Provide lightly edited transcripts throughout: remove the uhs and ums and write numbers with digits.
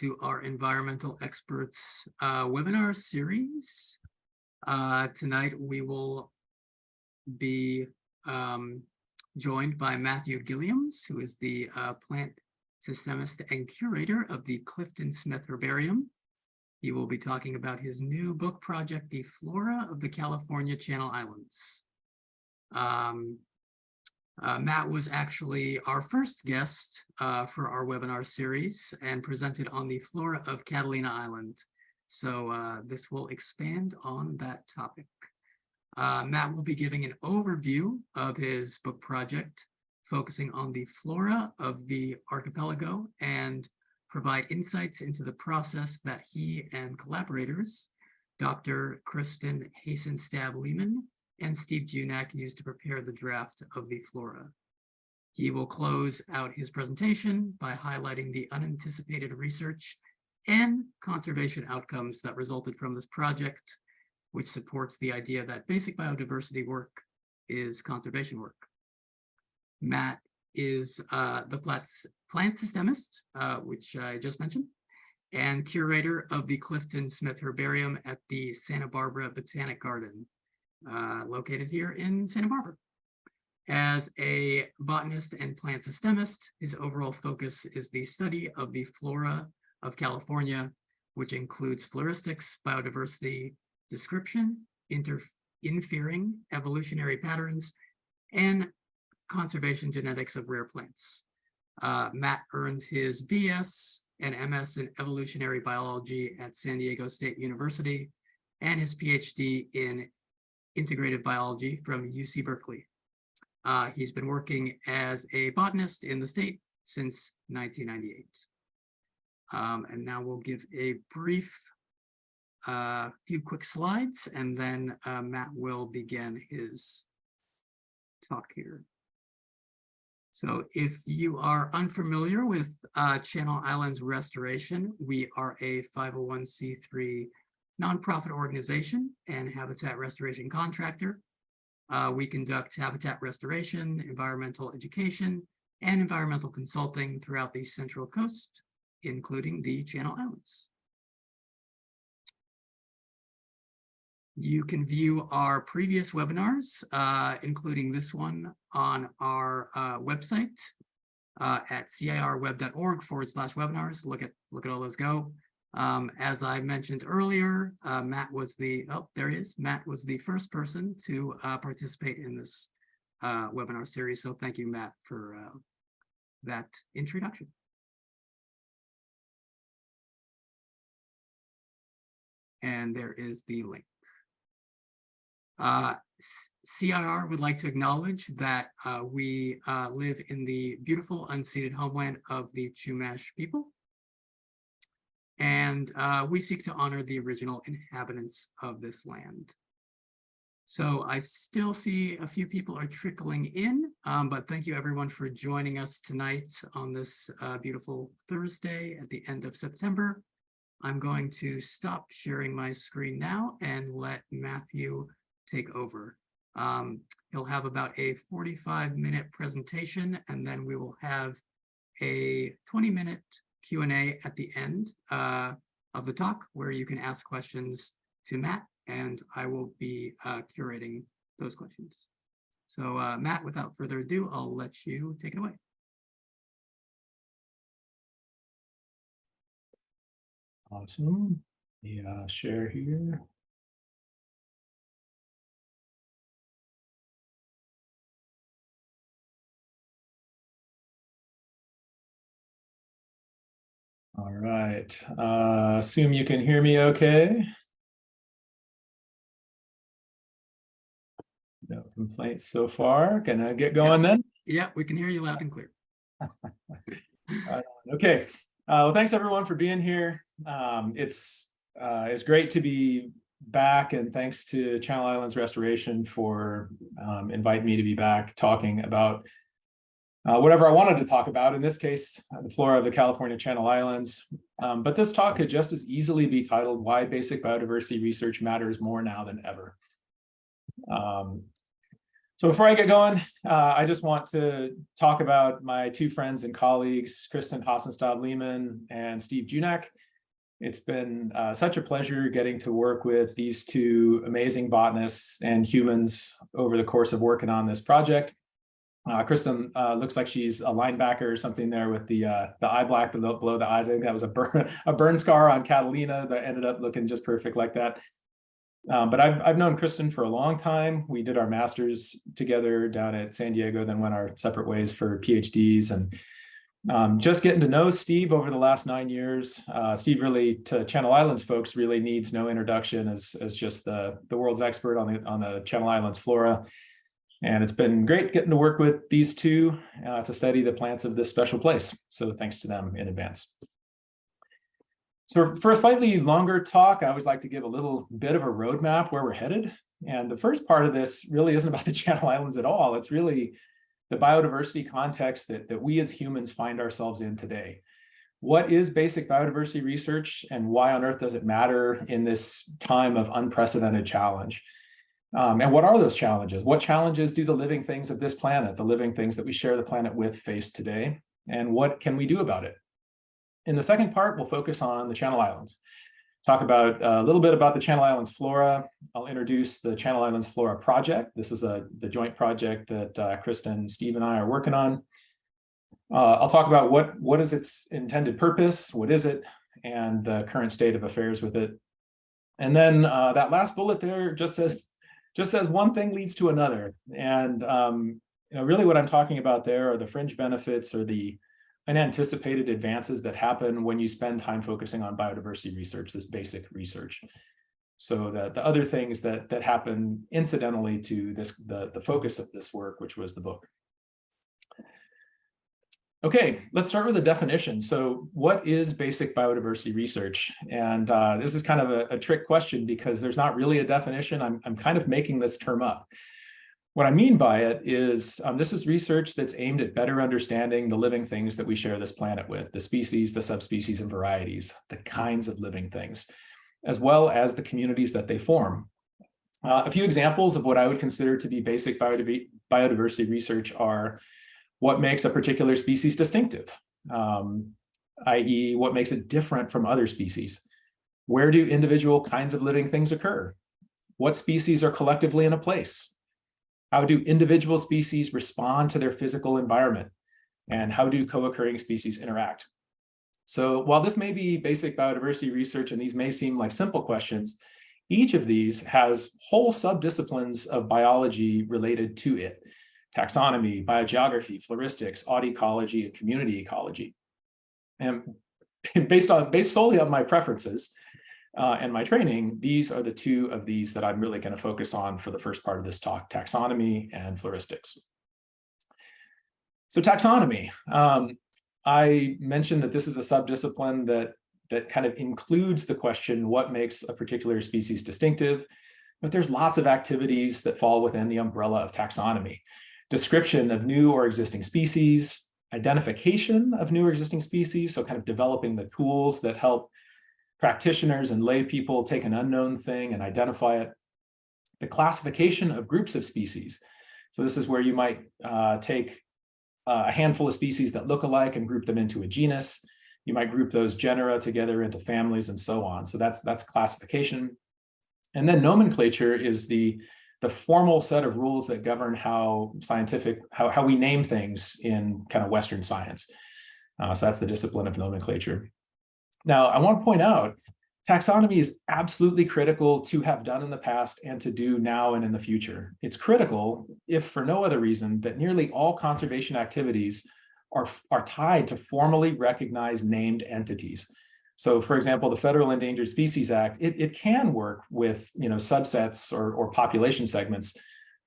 to our environmental experts webinar series. Tonight we will be joined by Matthew Guilliams, who is the plant systemist and curator of the Clifton Smith Herbarium. He will be talking about his new book project, The Flora of the California Channel Islands. Matt was actually our first guest for our webinar series and presented on the flora of Catalina Island. So this will expand on that topic. Matt will be giving an overview of his book project, focusing on the flora of the archipelago and provide insights into the process that he and collaborators, Dr. Kristen Hasenstab-Lehman and Steve Junak, used to prepare the draft of the flora. He will close out his presentation by highlighting the unanticipated research and conservation outcomes that resulted from this project, which supports the idea that basic biodiversity work is conservation work. Matt is the plant systemist, which I just mentioned, and curator of the Clifton Smith Herbarium at the Santa Barbara Botanic Garden, located here in Santa Barbara. As a botanist and plant systemist, his overall focus is the study of the flora of California, which includes floristics, biodiversity, description, inferring, evolutionary patterns, and conservation genetics of rare plants. Matt earned his BS and MS in evolutionary biology at San Diego State University and his PhD in integrative biology from UC Berkeley. He's been working as a botanist in the state since 1998. And now we'll give a brief few quick slides, and then Matt will begin his talk here. So if you are unfamiliar with Channel Islands Restoration, we are a 501c3 nonprofit organization and habitat restoration contractor. We conduct habitat restoration, environmental education, and environmental consulting throughout the Central Coast, including the Channel Islands. You can view our previous webinars, including this one, on our website at cirweb.org/webinars. Look at all those go. As I mentioned earlier, Matt was the Matt was the first person to participate in this webinar series. So thank you, Matt, for that introduction. And there is the link. CIR would like to acknowledge that we live in the beautiful unceded homeland of the Chumash people, and we seek to honor the original inhabitants of this land. So I still see a few people are trickling in, but thank you everyone for joining us tonight on this beautiful Thursday at the end of September. I'm going to stop sharing my screen now and let Matthew take over. He'll have about a 45-minute presentation, and then we will have a 20-minute Q&A at the end of the talk, where you can ask questions to Matt, and I will be curating those questions. So Matt, without further ado, I'll let you take it away. Awesome. Yeah, share here. All right. Assume you can hear me okay. No complaints so far. Can I get going then? Yeah, we can hear you loud and clear. Okay. Well, thanks everyone for being here. It's great to be back, and thanks to Channel Islands Restoration for inviting me to be back talking about whatever I wanted to talk about, in this case, the flora of the California Channel Islands. But this talk could just as easily be titled Why Basic Biodiversity Research Matters More Now Than Ever. So before I get going, I just want to talk about my two friends and colleagues, Kristen Hasenstab-Lehman and Steve Junak. It's been such a pleasure getting to work with these two amazing botanists and humans over the course of working on this project. Kristen looks like she's a linebacker or something there with the eye black below the eyes. I think that was a burn scar on Catalina that ended up looking just perfect like that. But I've known Kristen for a long time. We did our masters together down at San Diego, then went our separate ways for PhDs, and just getting to know Steve over the last 9 years. Steve really, to Channel Islands folks, really needs no introduction as just the world's expert on the Channel Islands flora. And it's been great getting to work with these two to study the plants of this special place. So thanks to them in advance. So for a slightly longer talk, I always like to give a little bit of a roadmap where we're headed. And the first part of this really isn't about the Channel Islands at all. It's really the biodiversity context that we as humans find ourselves in today. What is basic biodiversity research, and why on earth does it matter in this time of unprecedented challenge? And what are those challenges? What challenges do the living things of this planet, the living things that we share the planet with, face today? And what can we do about it? In the second part, we'll focus on the Channel Islands. Talk about a little bit about the Channel Islands flora. I'll introduce the Channel Islands Flora project. This is the joint project that Kristen, Steve, and I are working on. I'll talk about what is its intended purpose, what is it, and the current state of affairs with it. And then that last bullet there just says one thing leads to another. And really what I'm talking about there are the fringe benefits or the unanticipated advances that happen when you spend time focusing on biodiversity research, this basic research. So that the other things that happen incidentally to the focus of this work, which was the book. Okay, let's start with a definition. So what is basic biodiversity research? And this is kind of a trick question because there's not really a definition. I'm kind of making this term up. What I mean by it is this is research that's aimed at better understanding the living things that we share this planet with, the species, the subspecies, and varieties, the kinds of living things, as well as the communities that they form. A few examples of what I would consider to be basic biodiversity research are what makes a particular species distinctive, i.e. what makes it different from other species. Where do individual kinds of living things occur? What species are collectively in a place? How do individual species respond to their physical environment? And how do co-occurring species interact? So while this may be basic biodiversity research and these may seem like simple questions, each of these has whole subdisciplines of biology related to it: taxonomy, biogeography, floristics, audecology, and community ecology. And based solely on my preferences and my training, these are the two of these that I'm really going to focus on for the first part of this talk: taxonomy and floristics. So taxonomy, I mentioned that this is a subdiscipline that kind of includes the question, what makes a particular species distinctive? But there's lots of activities that fall within the umbrella of taxonomy: description of new or existing species, identification of new or existing species, so kind of developing the tools that help practitioners and lay people take an unknown thing and identify it, the classification of groups of species. So this is where you might take a handful of species that look alike and group them into a genus. You might group those genera together into families and so on. So that's classification. And then nomenclature is the formal set of rules that govern how we name things in kind of Western science. So that's the discipline of nomenclature. Now, I want to point out, taxonomy is absolutely critical to have done in the past and to do now and in the future. It's critical, if for no other reason, that nearly all conservation activities are tied to formally recognized named entities. So, for example, the Federal Endangered Species Act, it can work with subsets or population segments,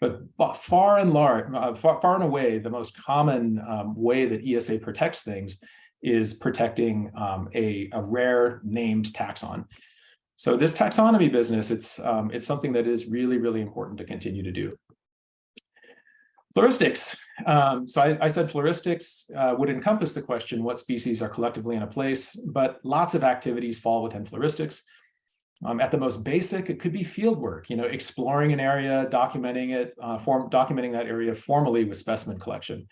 but far and away, the most common way that ESA protects things is protecting a rare named taxon. So this taxonomy business, it's something that is really, really important to continue to do. Floristics. So I said floristics would encompass the question, what species are collectively in a place, but lots of activities fall within floristics. At the most basic, it could be field work, exploring an area, documenting it, documenting that area formally with specimen collection.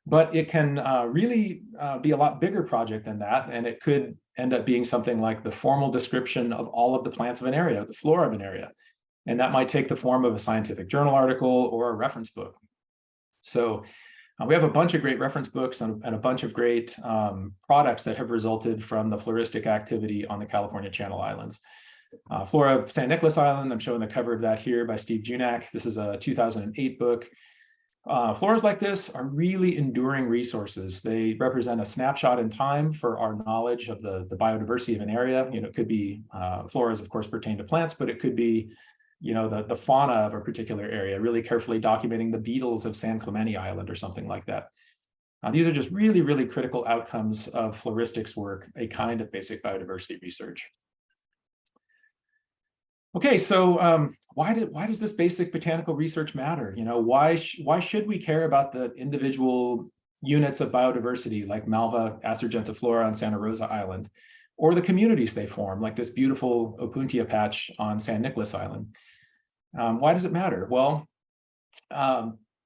But it can really be a lot bigger project than that, and it could end up being something like the formal description of all of the plants of an area, the flora of an area. And that might take the form of a scientific journal article or a reference book. So we have a bunch of great reference books and a bunch of great products that have resulted from the floristic activity on the California Channel Islands. Flora of San Nicolas Island, I'm showing the cover of that here by Steve Junak. This is a 2008 book. Floras like this are really enduring resources. They represent a snapshot in time for our knowledge of the biodiversity of an area. It could be floras, of course, pertain to plants, but it could be the fauna of a particular area, really carefully documenting the beetles of San Clemente Island or something like that. These are just really, really critical outcomes of floristics work, a kind of basic biodiversity research. Okay, so why does this basic botanical research matter? Why should we care about the individual units of biodiversity like Malva asurgentiflora on Santa Rosa Island, or the communities they form, like this beautiful Opuntia patch on San Nicolas Island? Why does it matter? Well,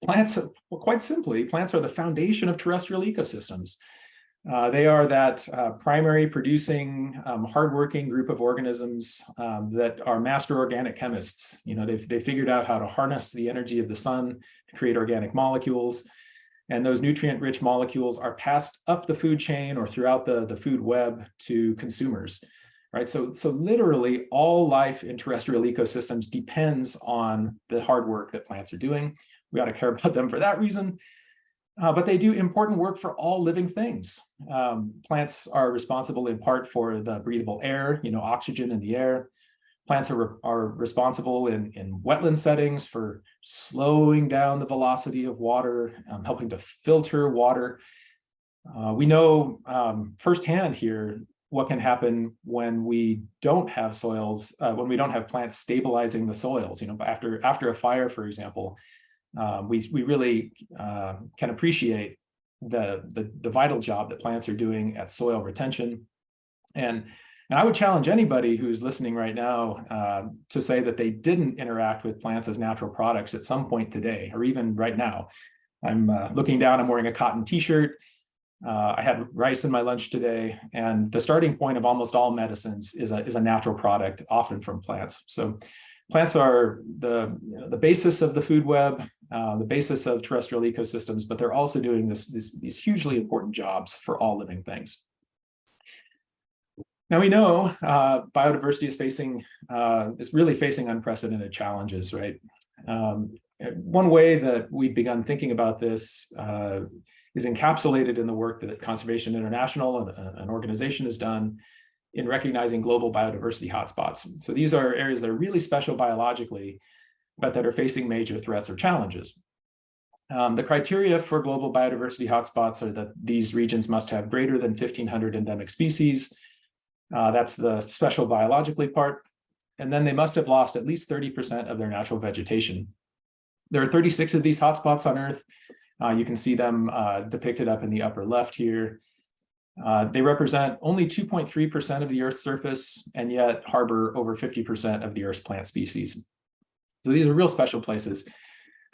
quite simply, plants are the foundation of terrestrial ecosystems. They are that primary producing, hardworking group of organisms that are master organic chemists. They've figured out how to harness the energy of the sun to create organic molecules. And those nutrient-rich molecules are passed up the food chain or throughout the food web to consumers, right? So literally all life in terrestrial ecosystems depends on the hard work that plants are doing. We ought to care about them for that reason. But they do important work for all living things. Plants are responsible in part for the breathable air, oxygen in the air. Plants are responsible in wetland settings for slowing down the velocity of water, helping to filter water. We know firsthand here what can happen when we don't have soils, when we don't have plants stabilizing the soils. After a fire, for example, we really can appreciate the vital job that plants are doing at soil retention. And I would challenge anybody who's listening right now to say that they didn't interact with plants as natural products at some point today, or even right now. I'm looking down, I'm wearing a cotton t-shirt. I had rice in my lunch today, and the starting point of almost all medicines is a natural product, often from plants. So plants are the basis of the food web, the basis of terrestrial ecosystems, but they're also doing these hugely important jobs for all living things. Now we know biodiversity is really facing unprecedented challenges, right? One way that we've begun thinking about this is encapsulated in the work that Conservation International, an organization, has done in recognizing global biodiversity hotspots. So these are areas that are really special biologically, but that are facing major threats or challenges. The criteria for global biodiversity hotspots are that these regions must have greater than 1,500 endemic species. That's the special biologically part. And then they must have lost at least 30% of their natural vegetation. There are 36 of these hotspots on Earth. You can see them depicted up in the upper left here. They represent only 2.3% of the Earth's surface, and yet harbor over 50% of the Earth's plant species. So these are real special places.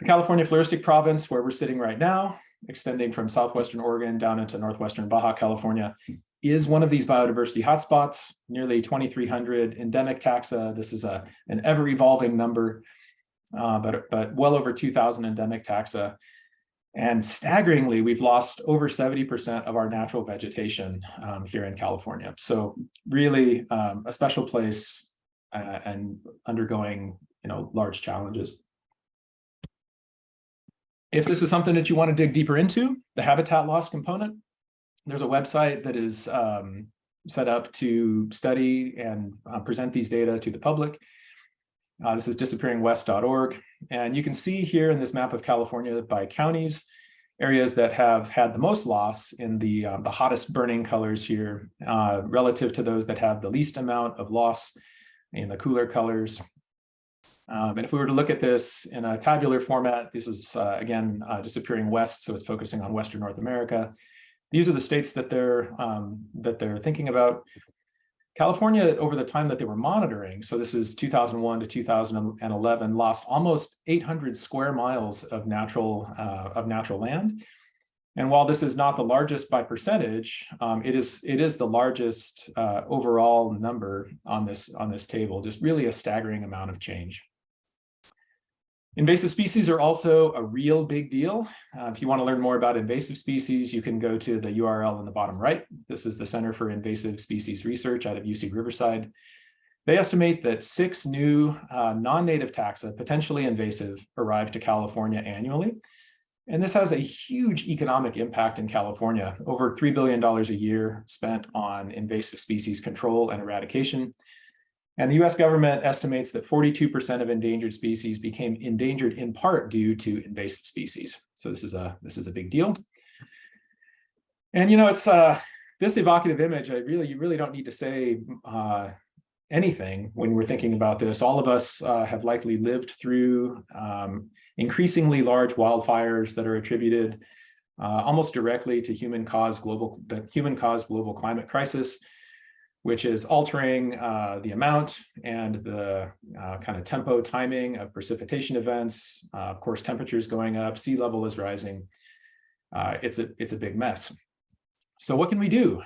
The California Floristic Province, where we're sitting right now, extending from southwestern Oregon down into northwestern Baja California, is one of these biodiversity hotspots. Nearly 2,300 endemic taxa. This is an ever-evolving number, but well over 2,000 endemic taxa. And staggeringly, we've lost over 70% of our natural vegetation here in California. So really a special place and undergoing large challenges. If this is something that you want to dig deeper into, the habitat loss component, there's a website that is set up to study and present these data to the public. This is disappearingwest.org. And you can see here in this map of California by counties, areas that have had the most loss in the hottest burning colors here, relative to those that have the least amount of loss in the cooler colors. And if we were to look at this in a tabular format, this is, again, disappearing west, so it's focusing on Western North America. These are the states that they're thinking about. California, over the time that they were monitoring, so this is 2001 to 2011, lost almost 800 square miles of natural land. And while this is not the largest by percentage, it is the largest overall number on this table. Just really a staggering amount of change. Invasive species are also a real big deal. If you want to learn more about invasive species, you can go to the URL in the bottom right. This is the Center for Invasive Species Research out of UC Riverside. They estimate that 6 new non-native taxa, potentially invasive, arrive to California annually. And this has a huge economic impact in California, over $3 billion a year spent on invasive species control and eradication. And the US government estimates that 42% of endangered species became endangered in part due to invasive species. So this is a big deal. And it's this evocative image, you really don't need to say anything when we're thinking about this. All of us have likely lived through increasingly large wildfires that are attributed almost directly to human-caused global climate crisis, which is altering the amount and the kind of tempo timing of precipitation events. Of course, temperatures going up, sea level is rising. It's a big mess. So what can we do?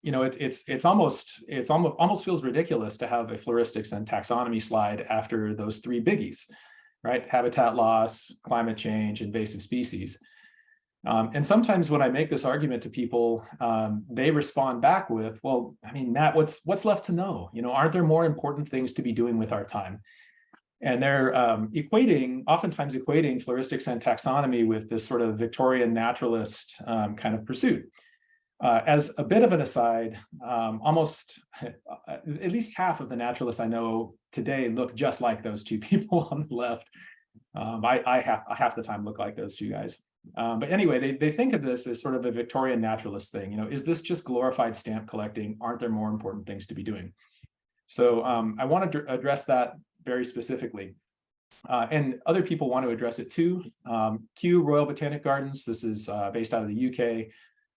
It's almost feels ridiculous to have a floristics and taxonomy slide after those 3 biggies, right? Habitat loss, climate change, invasive species. And sometimes when I make this argument to people, they respond back with, well, I mean, Matt, what's left to know? Aren't there more important things to be doing with our time? And they're oftentimes equating floristics and taxonomy with this sort of Victorian naturalist kind of pursuit. As a bit of an aside, almost at least half of the naturalists I know today look just like those 2 people on the left. I half the time look like those 2 guys. But anyway, they think of this as sort of a Victorian naturalist thing. Is this just glorified stamp collecting? Aren't there more important things to be doing? So I want to address that very specifically. And other people want to address it too. Kew Royal Botanic Gardens, this is based out of the UK,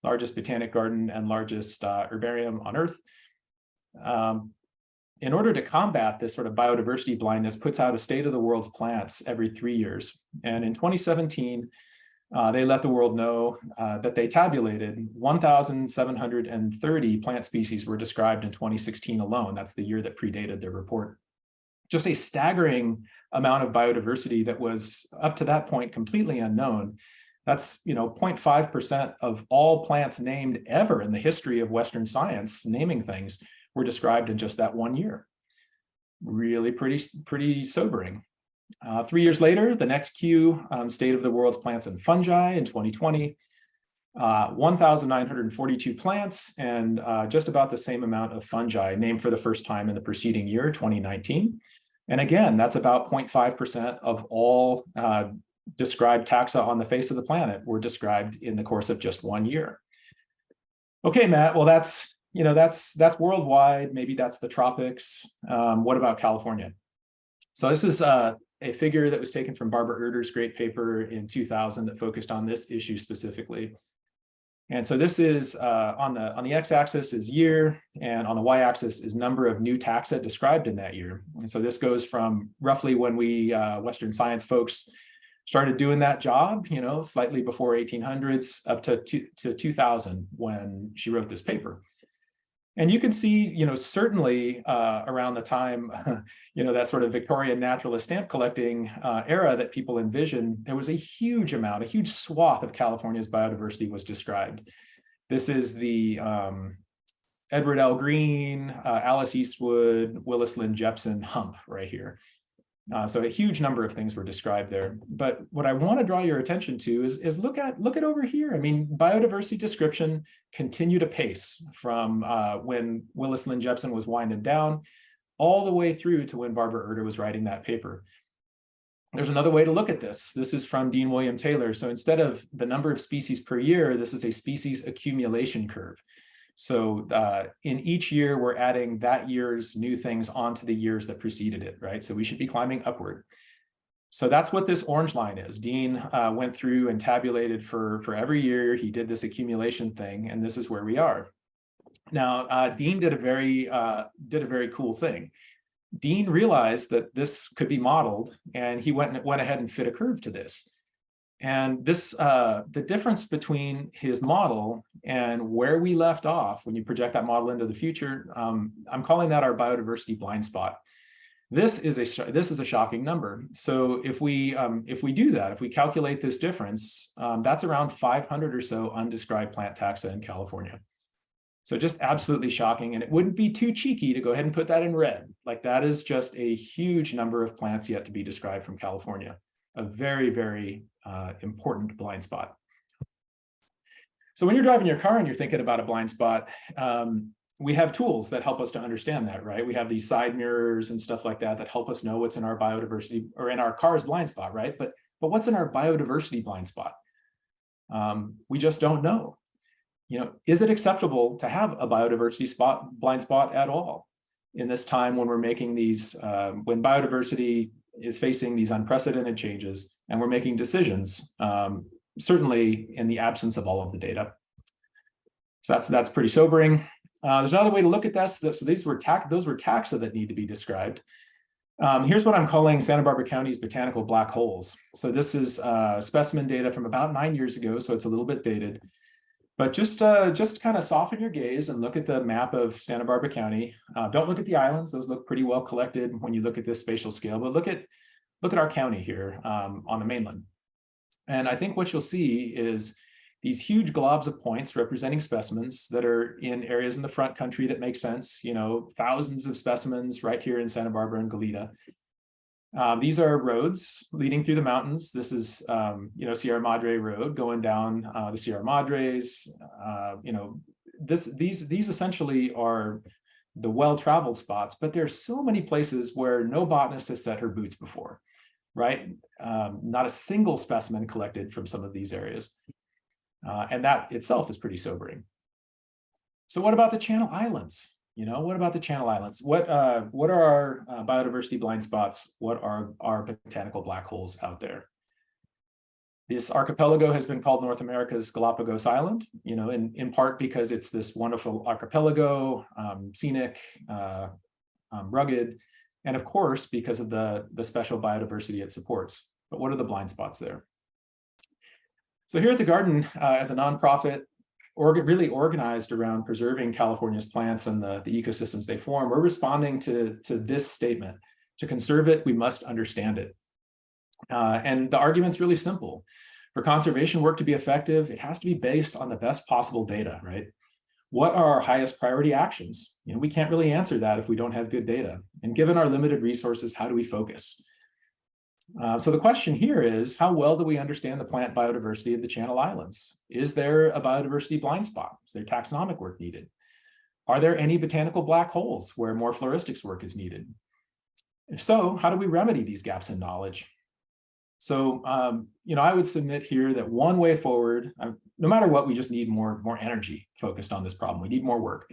largest botanic garden and largest herbarium on Earth. In order to combat this sort of biodiversity blindness, puts out a state of the world's plants every 3 years. And in 2017, they let the world know that they tabulated 1,730 plant species were described in 2016 alone. That's the year that predated their report. Just a staggering amount of biodiversity that was up to that point completely unknown. That's 0.5% of all plants named ever in the history of Western science, naming things, were described in just that 1 year. Really pretty sobering. 3 years later, the next Q, State of the World's Plants and Fungi in 2020, 1,942 plants and just about the same amount of fungi named for the first time in the preceding year, 2019. And again, that's about 0.5% of all described taxa on the face of the planet were described in the course of just 1 year. Okay, Matt, well, that's worldwide. Maybe that's the tropics. What about California? So this is a figure that was taken from Barbara Erder's great paper in 2000 that focused on this issue specifically. And so this is on the x-axis is year, and on the y-axis is number of new taxa described in that year. And so this goes from roughly when we Western science folks started doing that job, slightly before 1800s, up to 2000 when she wrote this paper. And you can see, certainly around the time, that sort of Victorian naturalist stamp collecting era that people envision, there was a huge swath of California's biodiversity was described. This is the Edward L. Green, Alice Eastwood, Willis Lynn Jepson hump right here. So a huge number of things were described there. But what I want to draw your attention to is look at over here. I mean, biodiversity description continued apace from when Willis Lynn Jepson was winding down all the way through to when Barbara Erder was writing that paper. There's another way to look at this. This is from Dean William Taylor. So instead of the number of species per year, this is a species accumulation curve. So in each year, we're adding that year's new things onto the years that preceded it, right? So we should be climbing upward. So that's what this orange line is. Dean went through and tabulated for every year. He did this accumulation thing, and this is where we are. Now, Dean did a very cool thing. Dean realized that this could be modeled, and he went ahead and fit a curve to this. And this, the difference between his model and where we left off, when you project that model into the future, I'm calling that our biodiversity blind spot. This is a shocking number. So if we do that, if we calculate this difference, that's around 500 or so undescribed plant taxa in California. So just absolutely shocking. And it wouldn't be too cheeky to go ahead and put that in red. Like, that is just a huge number of plants yet to be described from California. A very, very important blind spot. So when you're driving your car and you're thinking about a blind spot, we have tools that help us to understand that, right? We have these side mirrors and stuff like that that help us know what's in our biodiversity or in our car's blind spot, right? But what's in our biodiversity blind spot? We just don't know. You know, is it acceptable to have a biodiversity blind spot at all in this time when we're making these, when biodiversity is facing these unprecedented changes and we're making decisions, certainly in the absence of all of the data? So that's pretty sobering. There's another way to look at this. So those were taxa that need to be described. Here's what I'm calling Santa Barbara County's botanical black holes. So this is specimen data from about 9 years ago, so it's a little bit dated. But just kind of soften your gaze and look at the map of Santa Barbara County. Don't look at the islands; those look pretty well collected when you look at this spatial scale. But look at our county here on the mainland. And I think what you'll see is these huge globs of points representing specimens that are in areas in the front country that make sense. You know, thousands of specimens right here in Santa Barbara and Goleta. These are roads leading through the mountains. This is, you know, Sierra Madre Road going down the Sierra Madres. You know, these essentially are the well-traveled spots, but there's so many places where no botanist has set her boots before, right? Not a single specimen collected from some of these areas. And that itself is pretty sobering. So what about the Channel Islands? You know, what about the Channel Islands? What are our biodiversity blind spots? What are our botanical black holes out there? This archipelago has been called North America's Galapagos Island, you know, in part because it's this wonderful archipelago, scenic, rugged, and of course, because of the special biodiversity it supports. But what are the blind spots there? So here at the garden, as a nonprofit, really organized around preserving California's plants and the ecosystems they form, we're responding to this statement: to conserve it, we must understand it. And the argument's really simple. For conservation work to be effective, it has to be based on the best possible data, right? What are our highest priority actions? You know, we can't really answer that if we don't have good data. And given our limited resources, how do we focus? So the question here is, how well do we understand the plant biodiversity of the Channel Islands? Is there a biodiversity blind spot? Is there taxonomic work needed? Are there any botanical black holes where more floristics work is needed? If so, how do we remedy these gaps in knowledge? So, you know, I would submit here that one way forward, no matter what, we just need more energy focused on this problem. We need more work.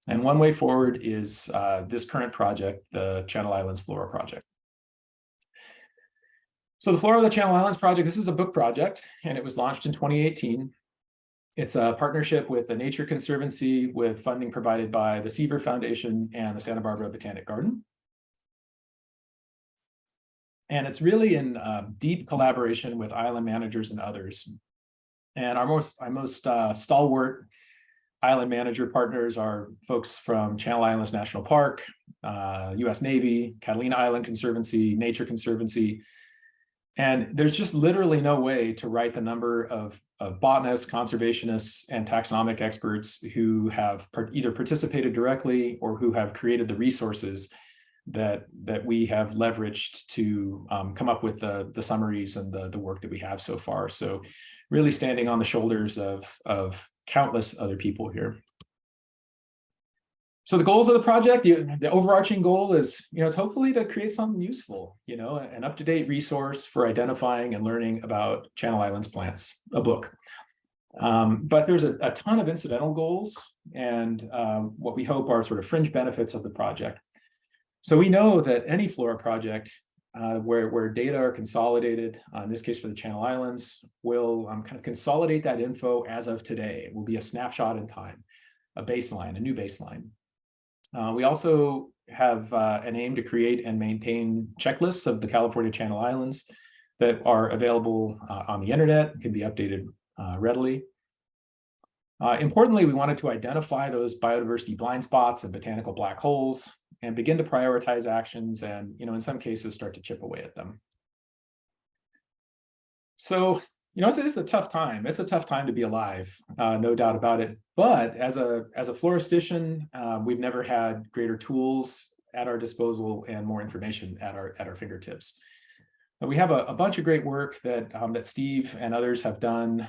And one way forward is this current project, the Channel Islands Flora project. So the Flora of the Channel Islands project, this is a book project, and it was launched in 2018. It's a partnership with the Nature Conservancy with funding provided by the Seaver Foundation and the Santa Barbara Botanic Garden. And it's really in deep collaboration with island managers and others. And our most stalwart island manager partners are folks from Channel Islands National Park, US Navy, Catalina Island Conservancy, Nature Conservancy. And there's just literally no way to write the number of botanists, conservationists, and taxonomic experts who have either participated directly or who have created the resources that we have leveraged to come up with the summaries and the work that we have so far. So really standing on the shoulders of countless other people here. So the goals of the project, the overarching goal is, you know, it's hopefully to create something useful, you know, an up-to-date resource for identifying and learning about Channel Islands plants, a book. But there's a ton of incidental goals and what we hope are sort of fringe benefits of the project. So we know that any Flora project where data are consolidated, in this case for the Channel Islands, will kind of consolidate that info as of today. It will be a snapshot in time. baseline, a new baseline. We also have an aim to create and maintain checklists of the California Channel Islands that are available on the internet, can be updated readily. Importantly, we wanted to identify those biodiversity blind spots and botanical black holes and begin to prioritize actions and, in some cases, start to chip away at them. So, it's a tough time. It's a tough time to be alive, no doubt about it. But as a floristician, we've never had greater tools at our disposal and more information at our fingertips. We have a bunch of great work that Steve and others have done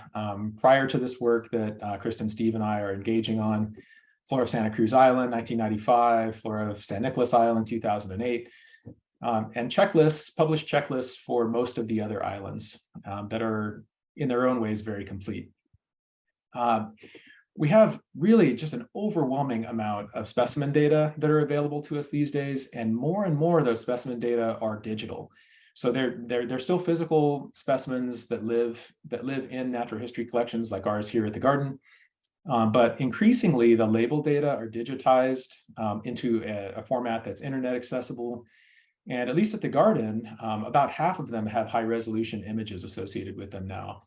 prior to this work that Kristen, Steve, and I are engaging on. Flora of Santa Cruz Island, 1995, Flora of San Nicolas Island, 2008, and checklists, published checklists for most of the other islands that are in their own ways very complete. We have really just an overwhelming amount of specimen data that are available to us these days, and more of those specimen data are digital. So they're still physical specimens that live in natural history collections like ours here at the garden. But increasingly, the label data are digitized into a format that's internet accessible. And at least at the garden, about half of them have high resolution images associated with them now.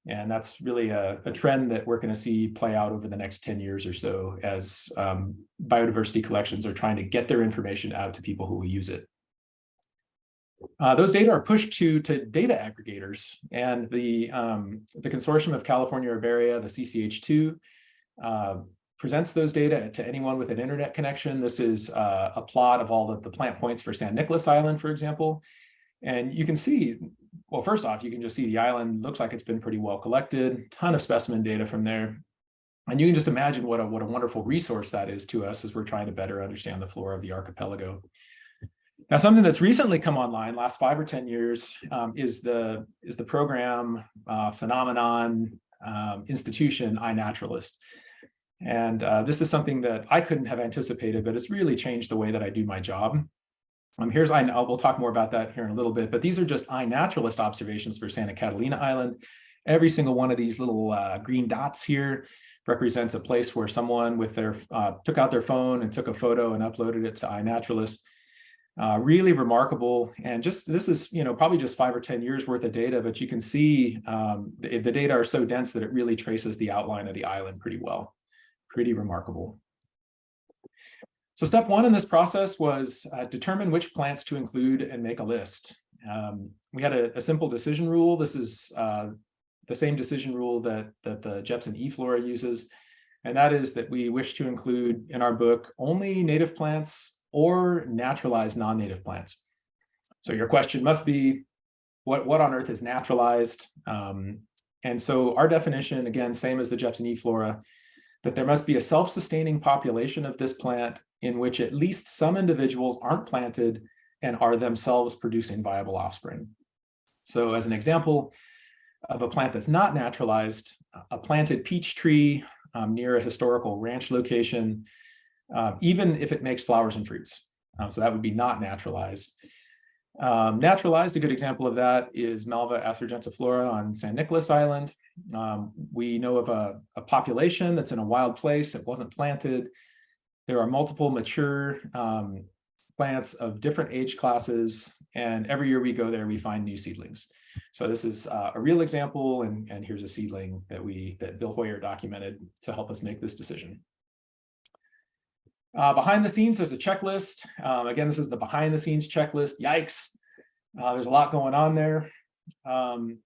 And that's really a trend that we're going to see play out over the next 10 years or so as biodiversity collections are trying to get their information out to people who will use it. Those data are pushed to data aggregators, and the Consortium of California Herbaria, the CCH2, presents those data to anyone with an internet connection. This is a plot of all of the plant points for San Nicolas Island, for example. And you can see, well, first off, you can just see the island looks like it's been pretty well collected, ton of specimen data from there. And you can just imagine what a wonderful resource that is to us as we're trying to better understand the flora of the archipelago. Now, something that's recently come online, last 5 or 10 years, is the program, phenomenon, institution, iNaturalist. And this is something that I couldn't have anticipated, but it's really changed the way that I do my job. We'll talk more about that here in a little bit, but these are just iNaturalist observations for Santa Catalina Island. Every single one of these little green dots here represents a place where someone with their took out their phone and took a photo and uploaded it to iNaturalist. Really remarkable. And this is, probably just 5 or 10 years worth of data, but you can see the data are so dense that it really traces the outline of the island pretty well. Pretty remarkable. So step 1 in this process was determine which plants to include and make a list. We had a simple decision rule. This is the same decision rule that the Jepson e-Flora uses. And that is that we wish to include in our book only native plants or naturalized non-native plants. So your question must be, what on earth is naturalized? And so our definition, again, same as the Jepson e-Flora, that there must be a self-sustaining population of this plant in which at least some individuals aren't planted and are themselves producing viable offspring. So as an example of a plant that's not naturalized, a planted peach tree near a historical ranch location, even if it makes flowers and fruits. So that would be not naturalized. Naturalized, a good example of that is Malva astrorgensiflora on San Nicolas Island. We know of a population that's in a wild place that wasn't planted. There are multiple mature plants of different age classes, and every year we go there, we find new seedlings. So this is a real example, and here's a seedling that Bill Hoyer documented to help us make this decision. Behind the scenes, there's a checklist. Again, this is the behind the scenes checklist. Yikes, there's a lot going on there.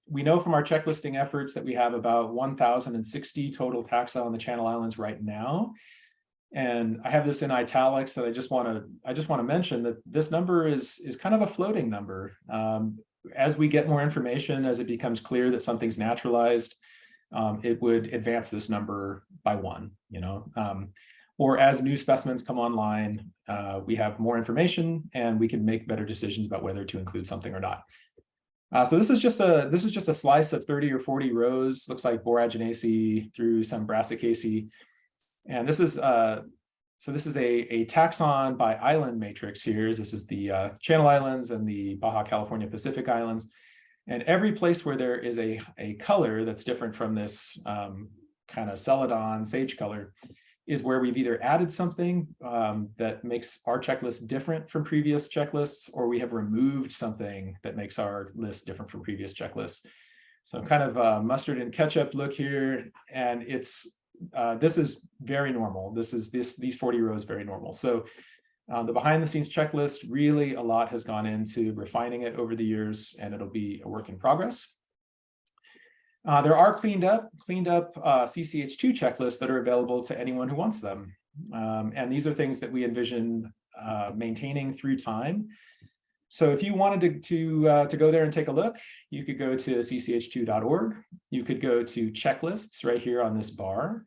We know from our checklisting efforts that we have about 1,060 total taxa on the Channel Islands right now. And I have this in italics, and I just want to mention that this number is kind of a floating number. As we get more information, as it becomes clear that something's naturalized, it would advance this number by 1, or as new specimens come online, we have more information and we can make better decisions about whether to include something or not. So this is just a slice of 30 or 40 rows. Looks like Boraginaceae through some Brassicaceae, and this is a taxon by island matrix here. This is the Channel Islands and the Baja California Pacific Islands, and every place where there is a color that's different from this kind of celadon sage color is where we've either added something that makes our checklist different from previous checklists, or we have removed something that makes our list different from previous checklists. So kind of a mustard and ketchup look here, and it's this is very normal. These 40 rows very normal. So the behind the scenes checklist, really a lot has gone into refining it over the years, and it'll be a work in progress. There are cleaned up CCH2 checklists that are available to anyone who wants them. And these are things that we envision maintaining through time. So if you wanted to go there and take a look, you could go to cch2.org. You could go to checklists right here on this bar.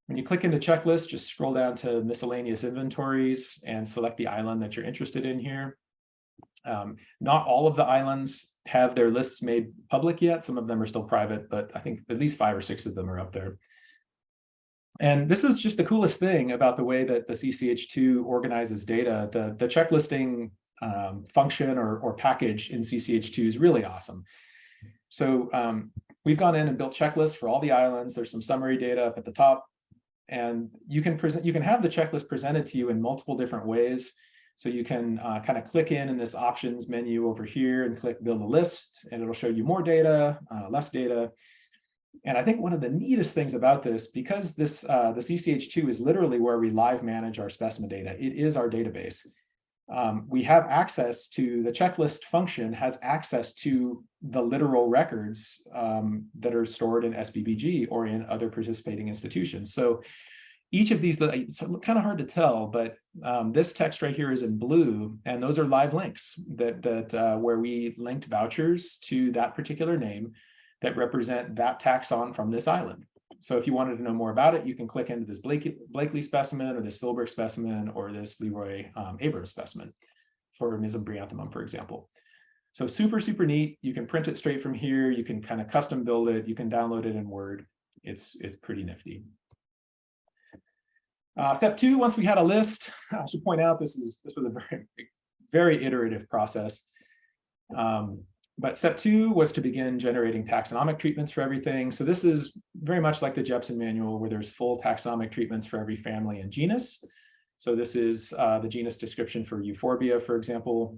When you click into checklist, just scroll down to miscellaneous inventories and select the island that you're interested in here. Not all of the islands have their lists made public yet. Some of them are still private, but I think at least 5 or 6 of them are up there. And this is just the coolest thing about the way that the CCH2 organizes data. The checklisting function or package in CCH2 is really awesome. So we've gone in and built checklists for all the islands. There's some summary data up at the top, and you can have the checklist presented to you in multiple different ways. So you can kind of click in this options menu over here and click build a list, and it'll show you more data, less data. And I think one of the neatest things about this, because this the CCH2 is literally where we live manage our specimen data. It is our database. We have access to the checklist function, has access to the literal records that are stored in SBBG or in other participating institutions. So each of these, it's kind of hard to tell, but this text right here is in blue, and those are live links that where we linked vouchers to that particular name that represent that taxon from this island. So if you wanted to know more about it, you can click into this Blakely specimen or this Philbrick specimen or this Leroy Abrams specimen for Misumbrianthemum, for example. So super, super neat. You can print it straight from here. You can kind of custom build it. You can download it in Word. It's pretty nifty. Step 2, once we had a list, I should point out this was a very, very iterative process. But step 2 was to begin generating taxonomic treatments for everything. So this is very much like the Jepson manual, where there's full taxonomic treatments for every family and genus. So this is the genus description for Euphorbia, for example.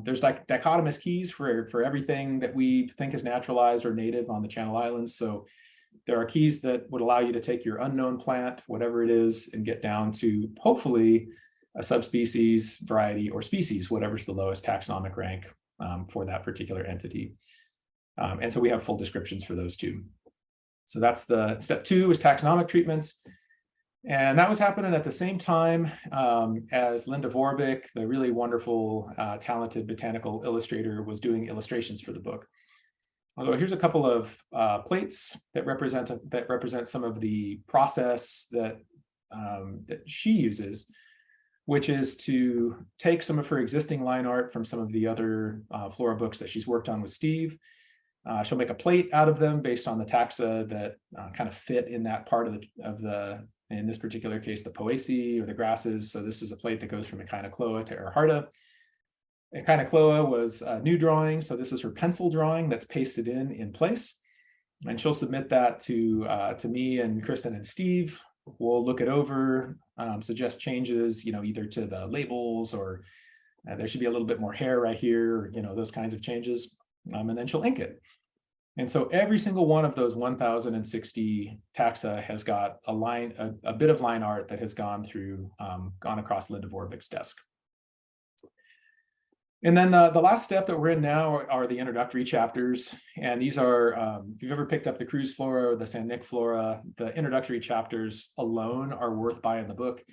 There's like dichotomous keys for everything that we think is naturalized or native on the Channel Islands. So there are keys that would allow you to take your unknown plant, whatever it is, and get down to hopefully a subspecies, variety, or species, whatever's the lowest taxonomic rank for that particular entity. And so we have full descriptions for those two. So that's the step 2 is taxonomic treatments. And that was happening at the same time as Linda Vorbeck, the really wonderful, talented botanical illustrator, was doing illustrations for the book. Although here's a couple of plates that represent some of the process that she uses, which is to take some of her existing line art from some of the other Flora books that she's worked on with Steve. She'll make a plate out of them based on the taxa that kind of fit in that part of the, in this particular case, the Poaceae or the grasses. So this is a plate that goes from Echinocloa to Earharta. Echinocloa was a new drawing. So this is her pencil drawing that's pasted in place. And she'll submit that to me and Kristen and Steve. We'll look it over, suggest changes, either to the labels or there should be a little bit more hair right here, those kinds of changes. And then she'll ink it. And so every single one of those 1,060 taxa has got a bit of line art that has gone across Linda Vorbeck's desk. And then the last step that we're in now are the introductory chapters. And these are, if you've ever picked up the Cruise Flora or the San Nick Flora, the introductory chapters alone are worth buying the book.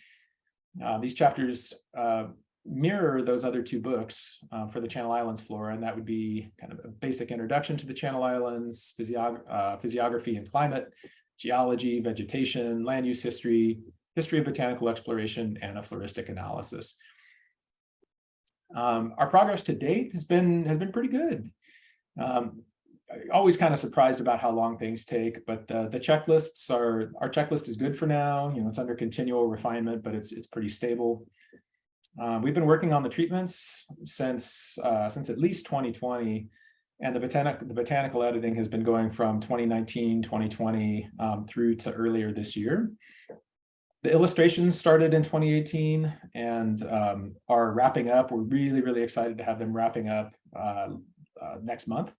These chapters mirror those other 2 books for the Channel Islands Flora, and that would be kind of a basic introduction to the Channel Islands, physiography and climate, geology, vegetation, land use history, history of botanical exploration, and a floristic analysis. Our progress to date has been pretty good. Always kind of surprised about how long things take, but the checklists our checklist is good for now. It's under continual refinement, but it's pretty stable. We've been working on the treatments since at least 2020, and the botanical editing has been going from 2019, 2020 through to earlier this year. The illustrations started in 2018 and are wrapping up. We're really excited to have them wrapping up next month.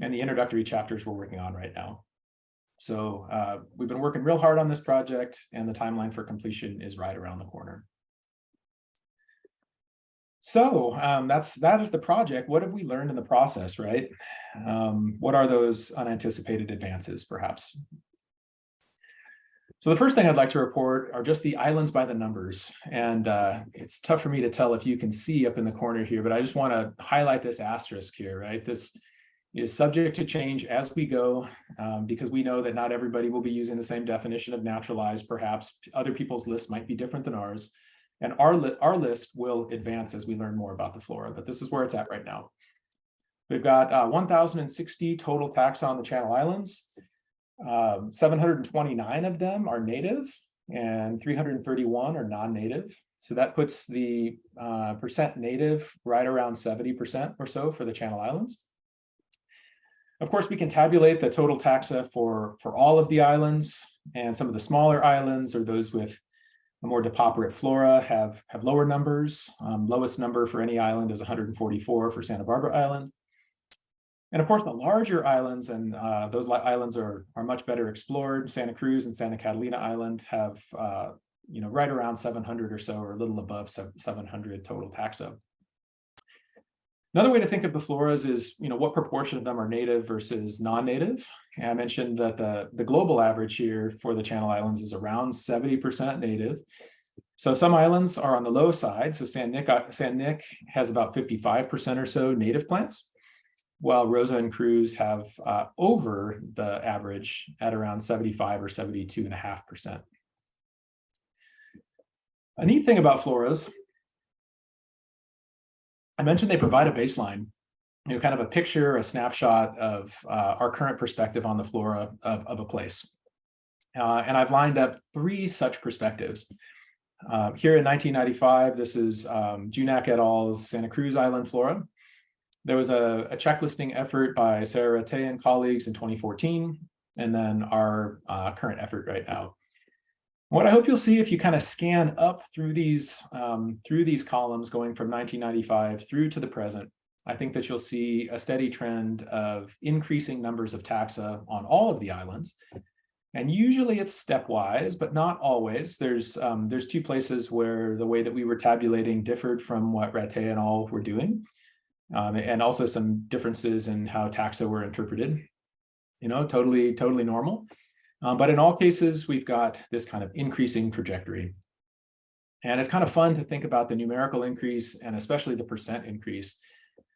And the introductory chapters we're working on right now. So we've been working real hard on this project, and the timeline for completion is right around the corner. So that is the project. What have we learned in the process, right? What are those unanticipated advances, perhaps? So the first thing I'd like to report are just the islands by the numbers. And it's tough for me to tell if you can see up in the corner here, but I just want to highlight this asterisk here, right? This is subject to change as we go, because we know that not everybody will be using the same definition of naturalized. Perhaps other people's lists might be different than ours. And our list will advance as we learn more about the flora, but this is where it's at right now. We've got 1,060 total taxa on the Channel Islands. 729 of them are native and 331 are non-native. So that puts the percent native right around 70% or so for the Channel Islands. Of course, we can tabulate the total taxa for all of the islands, and some of the smaller islands or those with a more depauperate flora have lower numbers. Lowest number for any island is 144 for Santa Barbara Island. And of course, the larger islands, and those islands are much better explored. Santa Cruz and Santa Catalina Island have right around 700 or so, or a little above 700 total taxa. Another way to think of the floras is, what proportion of them are native versus non-native. And I mentioned that the global average here for the Channel Islands is around 70% native. So some islands are on the low side. So San Nic has about 55% or so native plants, while Rosa and Cruz have over the average at around 75 or 72.5%. A neat thing about floras, I mentioned they provide a baseline, kind of a picture, a snapshot of our current perspective on the flora of a place. And I've lined up 3 such perspectives. Here in 1995, this is Junak et al.'s Santa Cruz Island flora. There was a checklisting effort by Sarah Ratte and colleagues in 2014, and then our current effort right now. What I hope you'll see if you kind of scan up through these columns going from 1995 through to the present, I think that you'll see a steady trend of increasing numbers of taxa on all of the islands. And usually it's stepwise, but not always. There's 2 places where the way that we were tabulating differed from what Ratte and all were doing. And also some differences in how taxa were interpreted, totally normal. But in all cases, we've got this kind of increasing trajectory. And it's kind of fun to think about the numerical increase and especially the percent increase.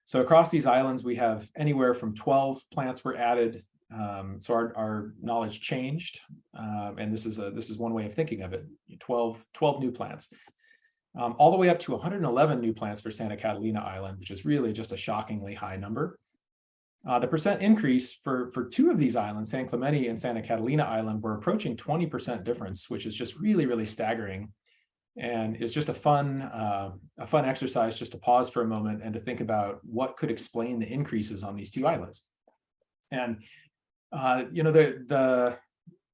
So across these islands, we have anywhere from 12 plants were added. So our knowledge changed. And this is one way of thinking of it, 12 new plants. All the way up to 111 new plants for Santa Catalina Island, which is really just a shockingly high number. The percent increase for 2 of these islands, San Clemente and Santa Catalina Island, were approaching 20% difference, which is just really staggering. And it's just a fun exercise just to pause for a moment and to think about what could explain the increases on these 2 islands. And the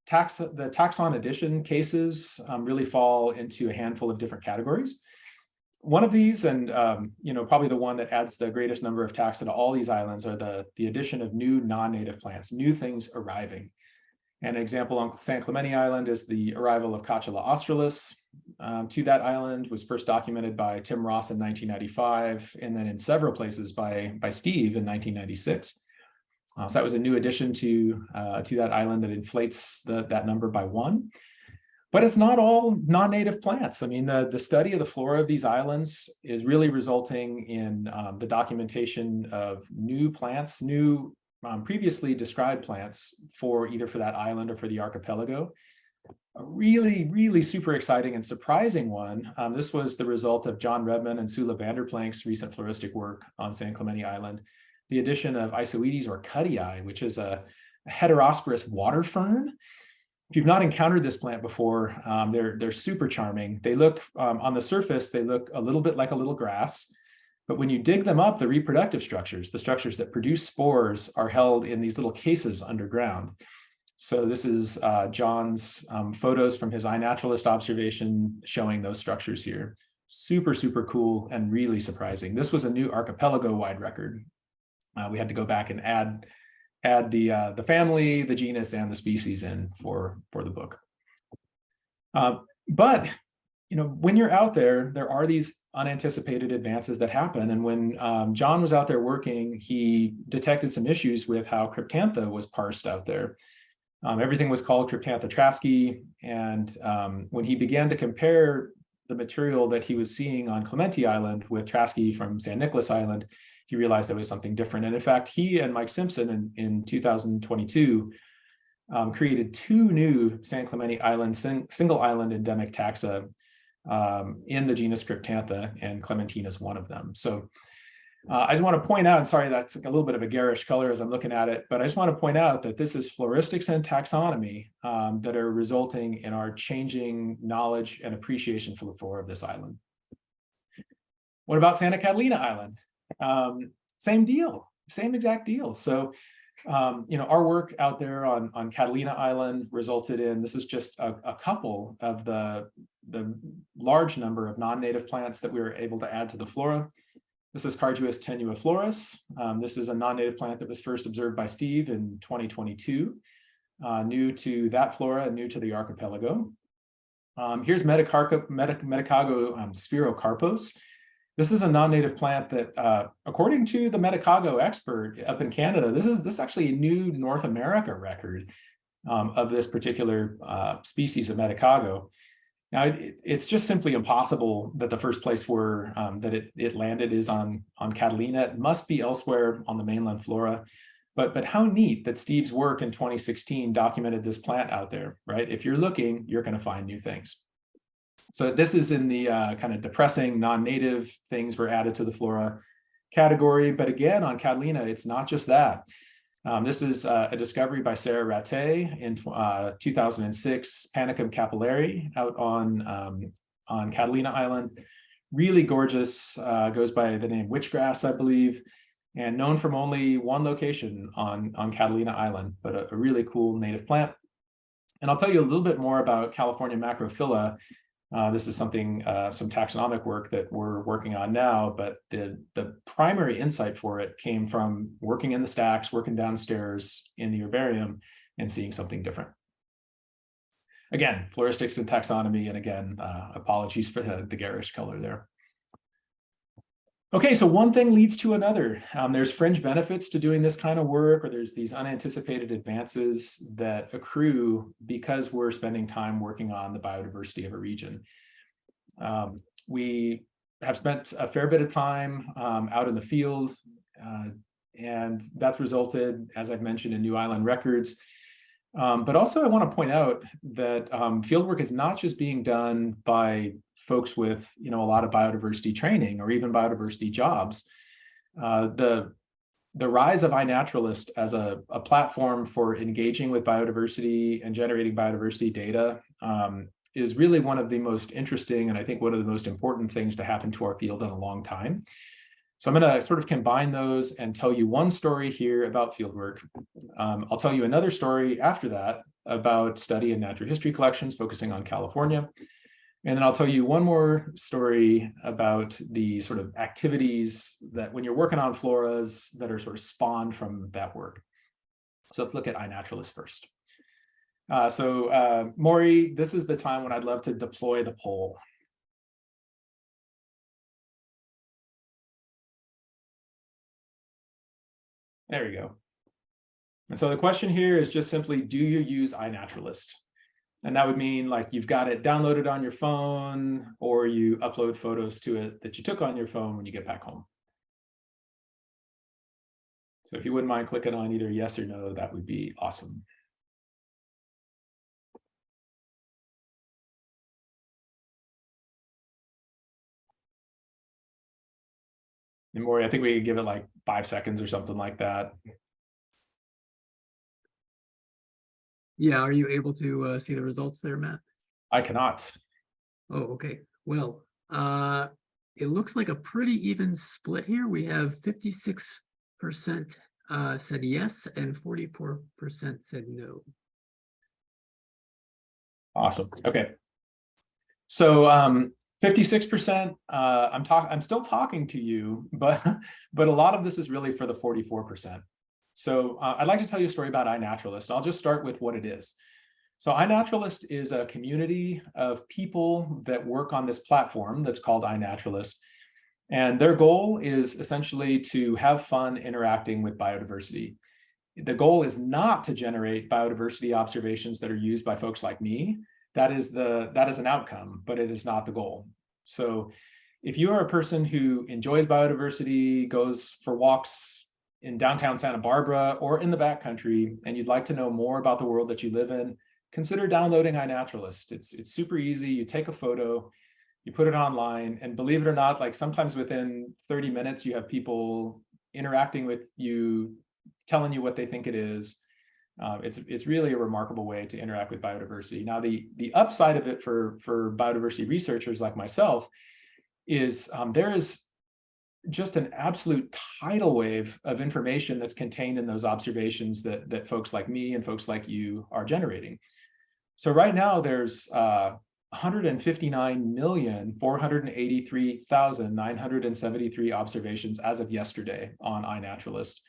taxon addition cases really fall into a handful of different categories. One of these, and probably the one that adds the greatest number of taxa to all these islands, are the addition of new non-native plants, new things arriving. And an example on San Clemente Island is the arrival of Cachala australis to that island. Was first documented by Tim Ross in 1995, and then in several places by Steve in 1996. So that was a new addition to that island that inflates that number by 1. But it's not all non-native plants. I mean, the study of the flora of these islands is really resulting in the documentation of new plants, new previously described plants for that island or for the archipelago. A really super exciting and surprising one. This was the result of John Redman and Sula Vanderplank's recent floristic work on San Clemente Island. The addition of Isoetes or Cuddii, which is a heterosporous water fern. If you've not encountered this plant before, they're super charming. They look, on the surface, they look a little bit like a little grass, but when you dig them up, the reproductive structures, the structures that produce spores, are held in these little cases underground. So this is John's photos from his iNaturalist observation showing those structures here. Super, super cool and really surprising. This was a new archipelago wide record. We had to go back and add the family, the genus, and the species in for the book. But when you're out there, there are these unanticipated advances that happen. And when John was out there working, he detected some issues with how Cryptantha was parsed out there. Everything was called Cryptantha trasky. And when he began to compare the material that he was seeing on Clementi Island with trasky from San Nicolas Island, he realized there was something different. And in fact, he and Mike Simpson in 2022 created 2 new San Clemente Island single island endemic taxa in the genus Cryptantha, and Clementina is one of them. So I just want to point out, sorry, that's a little bit of a garish color as I'm looking at it, but I just want to point out that this is floristics and taxonomy that are resulting in our changing knowledge and appreciation for the flora of this island. What about Santa Catalina Island? Same deal, same exact deal. So, our work out there on Catalina Island resulted in, this is just a couple of the large number of non-native plants that we were able to add to the flora. This is Carduus tenuiflorus. This is a non-native plant that was first observed by Steve in 2022, new to that flora and new to the archipelago. Here's Medicago spirocarpos. This is a non-native plant that, according to the Medicago expert up in Canada, this is actually a new North America record of this particular species of Medicago. Now, it's just simply impossible that the first place where that it landed is on Catalina. It must be elsewhere on the mainland flora. But how neat that Steve's work in 2016 documented this plant out there, right? If you're looking, you're going to find new things. So this is in the kind of depressing non-native things were added to the flora category. But again, on Catalina, it's not just that. This is a discovery by Sarah Rattay in 2006, Panicum capillary out on Catalina Island. Really gorgeous, goes by the name witchgrass, I believe, and known from only one location on Catalina Island, but a really cool native plant. And I'll tell you a little bit more about California macrophylla. This is something, some taxonomic work that we're working on now, but the primary insight for it came from working in the stacks, working downstairs in the herbarium, and seeing something different. Again, floristics and taxonomy, and again, apologies for the garish color there. Okay, so one thing leads to another. There's fringe benefits to doing this kind of work, or there's these unanticipated advances that accrue because we're spending time working on the biodiversity of a region. We have spent a fair bit of time out in the field, and that's resulted, as I've mentioned, in new island records. But also I want to point out that fieldwork is not just being done by folks with a lot of biodiversity training or even biodiversity jobs. The rise of iNaturalist as a platform for engaging with biodiversity and generating biodiversity data is really one of the most interesting, and I think one of the most important things to happen to our field in a long time. So I'm going to sort of combine those and tell you one story here about fieldwork. I'll tell you another story after that about study in natural history collections, focusing on California. And then I'll tell you one more story about the sort of activities that when you're working on floras that are sort of spawned from that work. So let's look at iNaturalist first. Maury, this is the time when I'd love to deploy the poll. There we go. And so the question here is just simply, do you use iNaturalist? And that would mean like you've got it downloaded on your phone, or you upload photos to it that you took on your phone when you get back home. So if you wouldn't mind clicking on either yes or no, that would be awesome. And Maury, I think we could give it like 5 seconds or something like that. Yeah, are you able to see the results there, Matt? I cannot. Oh, okay. Well, it looks like a pretty even split here. We have 56% said yes and 44% said no. Awesome. Okay. So 56%, I'm still talking to you, but a lot of this is really for the 44%. So I'd like to tell you a story about iNaturalist. I'll just start with what it is. So iNaturalist is a community of people that work on this platform that's called iNaturalist. And their goal is essentially to have fun interacting with biodiversity. The goal is not to generate biodiversity observations that are used by folks like me. That is an outcome, but it is not the goal. So if you are a person who enjoys biodiversity, goes for walks in downtown Santa Barbara or in the backcountry, and you'd like to know more about the world that you live in, consider downloading iNaturalist. It's super easy. You take a photo, you put it online, and believe it or not, like sometimes within 30 minutes, you have people interacting with you, telling you what they think it is. It's really a remarkable way to interact with biodiversity. Now, the upside of it for biodiversity researchers like myself is there is just an absolute tidal wave of information that's contained in those observations that folks like me and folks like you are generating. So right now there's 159,483,973 observations as of yesterday on iNaturalist.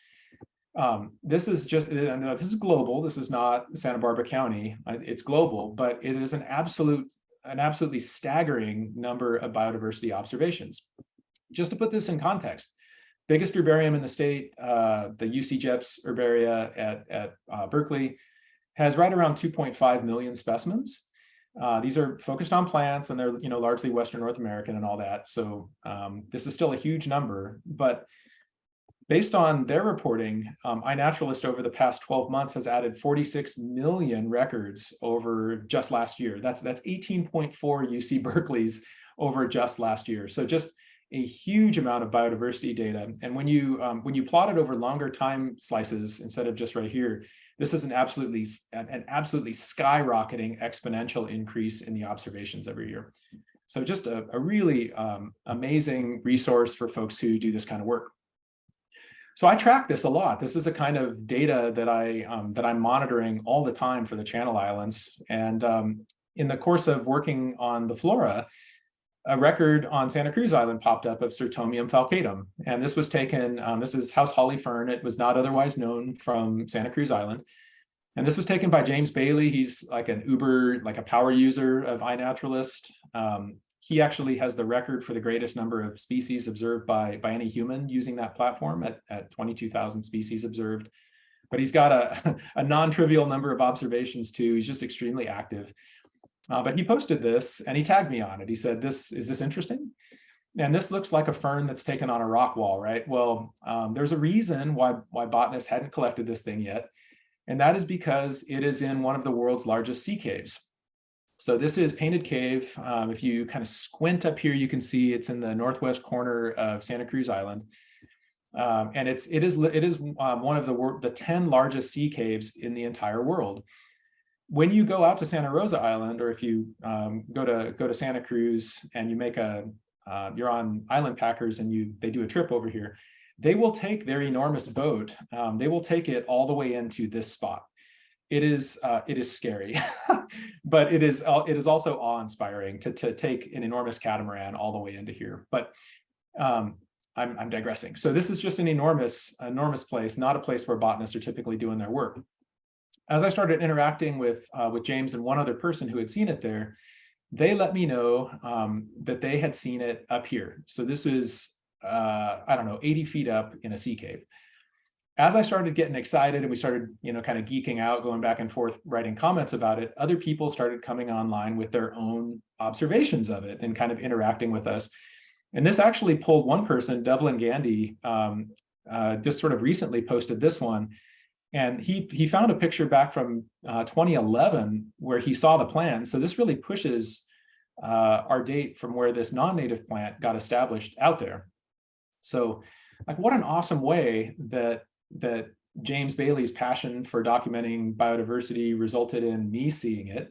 This is global. This is not Santa Barbara County. It's global, but it is an absolutely staggering number of biodiversity observations. Just to put this in context, biggest herbarium in the state, the UC Jeps herbaria at Berkeley, has right around 2.5 million specimens. These are focused on plants, and they're largely Western North American and all that. So this is still a huge number, but based on their reporting, iNaturalist over the past 12 months has added 46 million records over just last year. That's 18.4 UC Berkeley's over just last year. So just a huge amount of biodiversity data. And when you plot it over longer time slices instead of just right here, this is an absolutely skyrocketing exponential increase in the observations every year. So just a really amazing resource for folks who do this kind of work. So I track this a lot. This is a kind of data that I'm monitoring all the time for the Channel Islands. And in the course of working on the Flora, a record on Santa Cruz Island popped up of Sertomium falcatum. And this was taken, this is house holly fern. It was not otherwise known from Santa Cruz Island. And this was taken by James Bailey. He's like a power user of iNaturalist. He actually has the record for the greatest number of species observed by any human using that platform at 22,000 species observed. But he's got a non-trivial number of observations too. He's just extremely active. But he posted this and he tagged me on it. He said, is this interesting? And this looks like a fern that's taken on a rock wall, right? Well, there's a reason why botanists hadn't collected this thing yet. And that is because it is in one of the world's largest sea caves. So this is Painted Cave. If you kind of squint up here, you can see it's in the northwest corner of Santa Cruz Island. And it is one of the 10 largest sea caves in the entire world. When you go out to Santa Rosa Island, or if you go to Santa Cruz and you make you're on Island Packers and they do a trip over here, they will take their enormous boat. They will take it all the way into this spot. It is scary, but it is also awe-inspiring to take an enormous catamaran all the way into here. But I'm digressing. So this is just an enormous place, not a place where botanists are typically doing their work. As I started interacting with James and one other person who had seen it there, they let me know that they had seen it up here. So this is, 80 feet up in a sea cave. As I started getting excited and we started, kind of geeking out, going back and forth, writing comments about it, other people started coming online with their own observations of it and kind of interacting with us. And this actually pulled one person, Devlin Gandy, just sort of recently posted this one. And he found a picture back from 2011 where he saw the plant. So this really pushes our date from where this non-native plant got established out there. So like, what an awesome way that James Bailey's passion for documenting biodiversity resulted in me seeing it.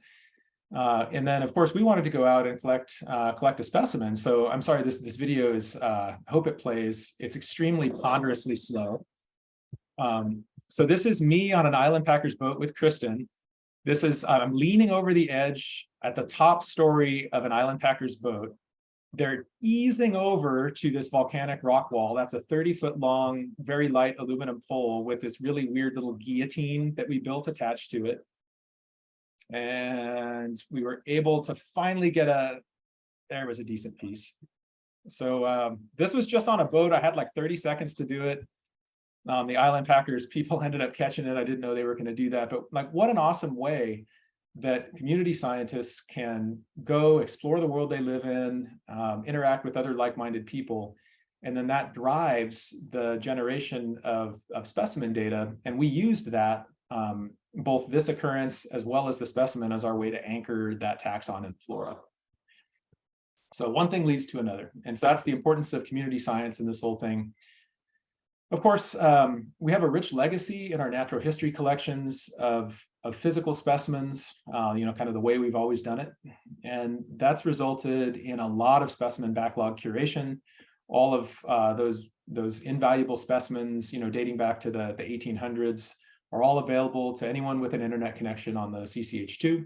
And then, of course, we wanted to go out and collect a specimen. So I'm sorry, this video is, I hope it plays. It's extremely ponderously slow. So this is me on an Island Packers boat with Kristen. This is, I'm leaning over the edge at the top story of an island packer's boat. They're easing over to this volcanic rock wall. That's a 30-foot long, very light aluminum pole with this really weird little guillotine that we built attached to it. And we were able to finally get there was a decent piece. So this was just on a boat. I had like 30 seconds to do it. The island packers, people ended up catching it. I didn't know they were going to do that, but like, what an awesome way that community scientists can go explore the world they live in, interact with other like-minded people, and then that drives the generation of specimen data. And we used that, both this occurrence as well as the specimen, as our way to anchor that taxon in flora. So one thing leads to another. And so that's the importance of community science in this whole thing. Of course, we have a rich legacy in our natural history collections of physical specimens, kind of the way we've always done it. And that's resulted in a lot of specimen backlog curation. All of those invaluable specimens, dating back to the 1800s, are all available to anyone with an internet connection on the CCH2.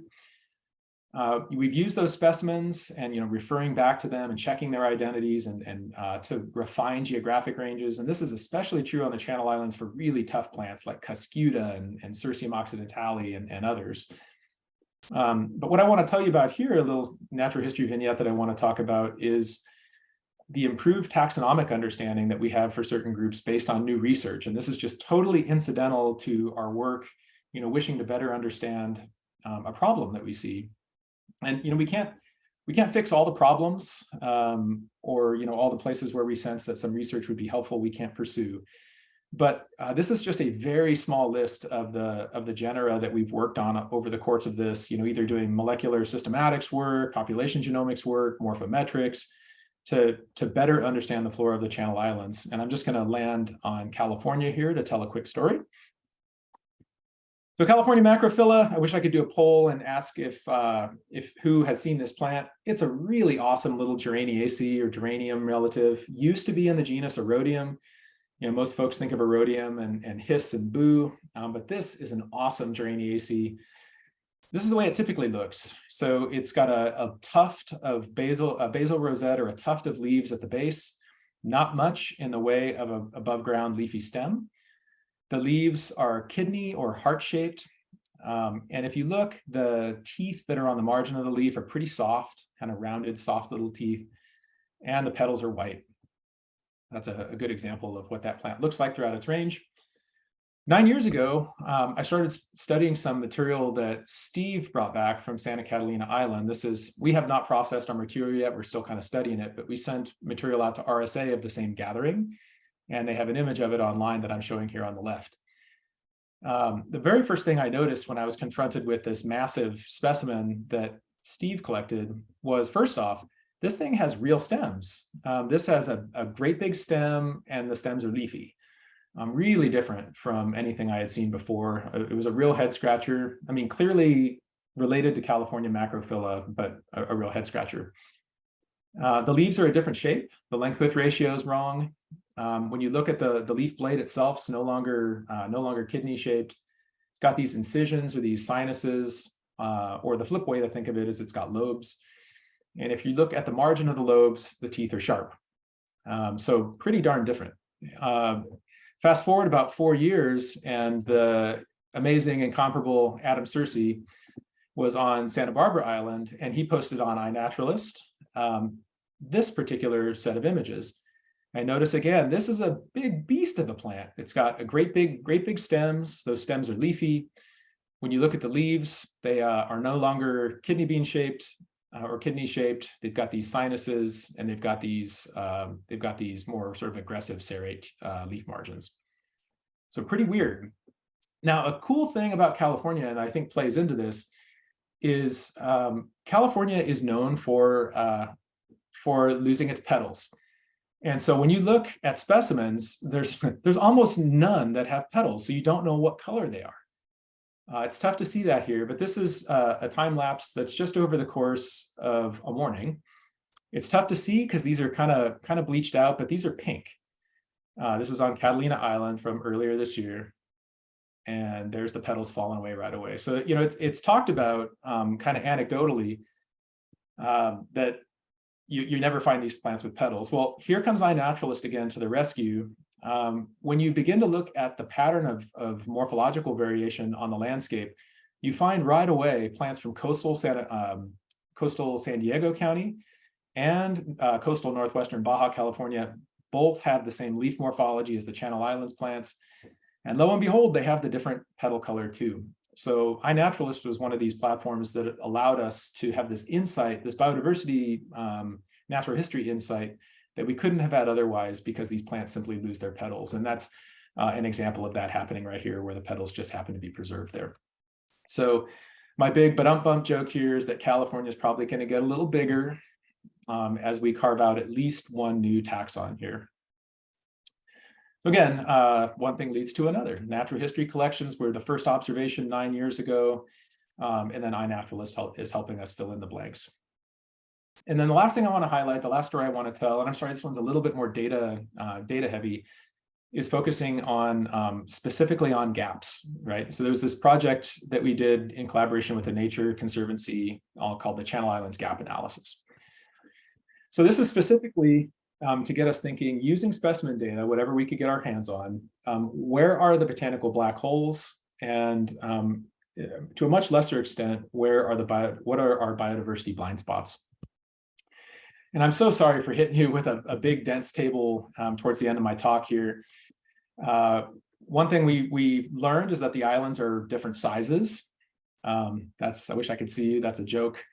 We've used those specimens and referring back to them and checking their identities and to refine geographic ranges. And this is especially true on the Channel Islands for really tough plants like Cuscuta and Cirsium occidentale and others. But what I want to tell you about here, a little natural history vignette that I want to talk about, is the improved taxonomic understanding that we have for certain groups based on new research. And this is just totally incidental to our work, wishing to better understand a problem that we see. And we can't fix all the problems, or all the places where we sense that some research would be helpful, we can't pursue. But this is just a very small list of the genera that we've worked on over the course of this, either doing molecular systematics work, population genomics work, morphometrics, to better understand the flora of the Channel Islands. And I'm just going to land on California here to tell a quick story. So California macrophylla, I wish I could do a poll and ask if who has seen this plant. It's a really awesome little Geraniaceae or geranium relative. Used to be in the genus Erodium. Most folks think of Erodium and Hiss and Boo, but this is an awesome Geraniaceae. This is the way it typically looks. So it's got a tuft of a basal rosette or a tuft of leaves at the base, not much in the way of an above ground leafy stem. The leaves are kidney or heart-shaped. And if you look, the teeth that are on the margin of the leaf are pretty soft, kind of rounded, soft little teeth, and the petals are white. That's a good example of what that plant looks like throughout its range. 9 years ago, I started studying some material that Steve brought back from Santa Catalina Island. We have not processed our material yet. We're still kind of studying it, but we sent material out to RSA of the same gathering. And they have an image of it online that I'm showing here on the left. The very first thing I noticed when I was confronted with this massive specimen that Steve collected was, first off, this thing has real stems. This has a great big stem, and the stems are leafy. Really different from anything I had seen before. It was a real head scratcher. I mean, clearly related to California macrophylla, but a real head scratcher. The leaves are a different shape. The length-width ratio is wrong. When you look at the leaf blade itself, it's no longer kidney shaped. It's got these incisions or these sinuses, or the flip way to think of it is it's got lobes. And if you look at the margin of the lobes, the teeth are sharp. So pretty darn different. Fast forward about 4 years, and the amazing and comparable Adam Searcy was on Santa Barbara Island, and he posted on iNaturalist this particular set of images. I notice again, this is a big beast of a plant. It's got a great big stems. Those stems are leafy. When you look at the leaves, they are no longer kidney bean shaped or kidney shaped. They've got these sinuses, and they've got these more sort of aggressive serrate leaf margins. So pretty weird. Now, a cool thing about California, and I think plays into this, is California is known for losing its petals. And so when you look at specimens, there's almost none that have petals, so you don't know what color they are. It's tough to see that here, but this is a time lapse that's just over the course of a morning. It's tough to see because these are kind of bleached out, but these are pink. This is on Catalina Island from earlier this year. and there's the petals falling away right away. So, you know, it's talked about kind of anecdotally that you never find these plants with petals. Well, here comes iNaturalist again to the rescue. When you begin to look at the pattern of morphological variation on the landscape, you find right away plants from coastal San Diego County and coastal northwestern Baja California both have the same leaf morphology as the Channel Islands plants. And lo and behold, they have the different petal color too. So iNaturalist was one of these platforms that allowed us to have this insight, this biodiversity, natural history insight that we couldn't have had otherwise, because these plants simply lose their petals. And that's an example of that happening right here, where the petals just happen to be preserved there. So my big bump joke here is that California is probably going to get a little bigger as we carve out at least one new taxon here. Again, one thing leads to another. Natural history collections were the first observation 9 years ago, and then iNaturalist is helping us fill in the blanks. And then the last thing I want to highlight, the last story I want to tell, and I'm sorry, this one's a little bit more data heavy, is focusing on specifically on gaps, right? So there's this project that we did in collaboration with the Nature Conservancy called the Channel Islands Gap Analysis. So this is specifically to get us thinking, using specimen data, whatever we could get our hands on, where are the botanical black holes, and to a much lesser extent, what are our biodiversity blind spots? And I'm so sorry for hitting you with a big dense table towards the end of my talk here. One thing we learned is that the islands are different sizes. I wish I could see you, that's a joke.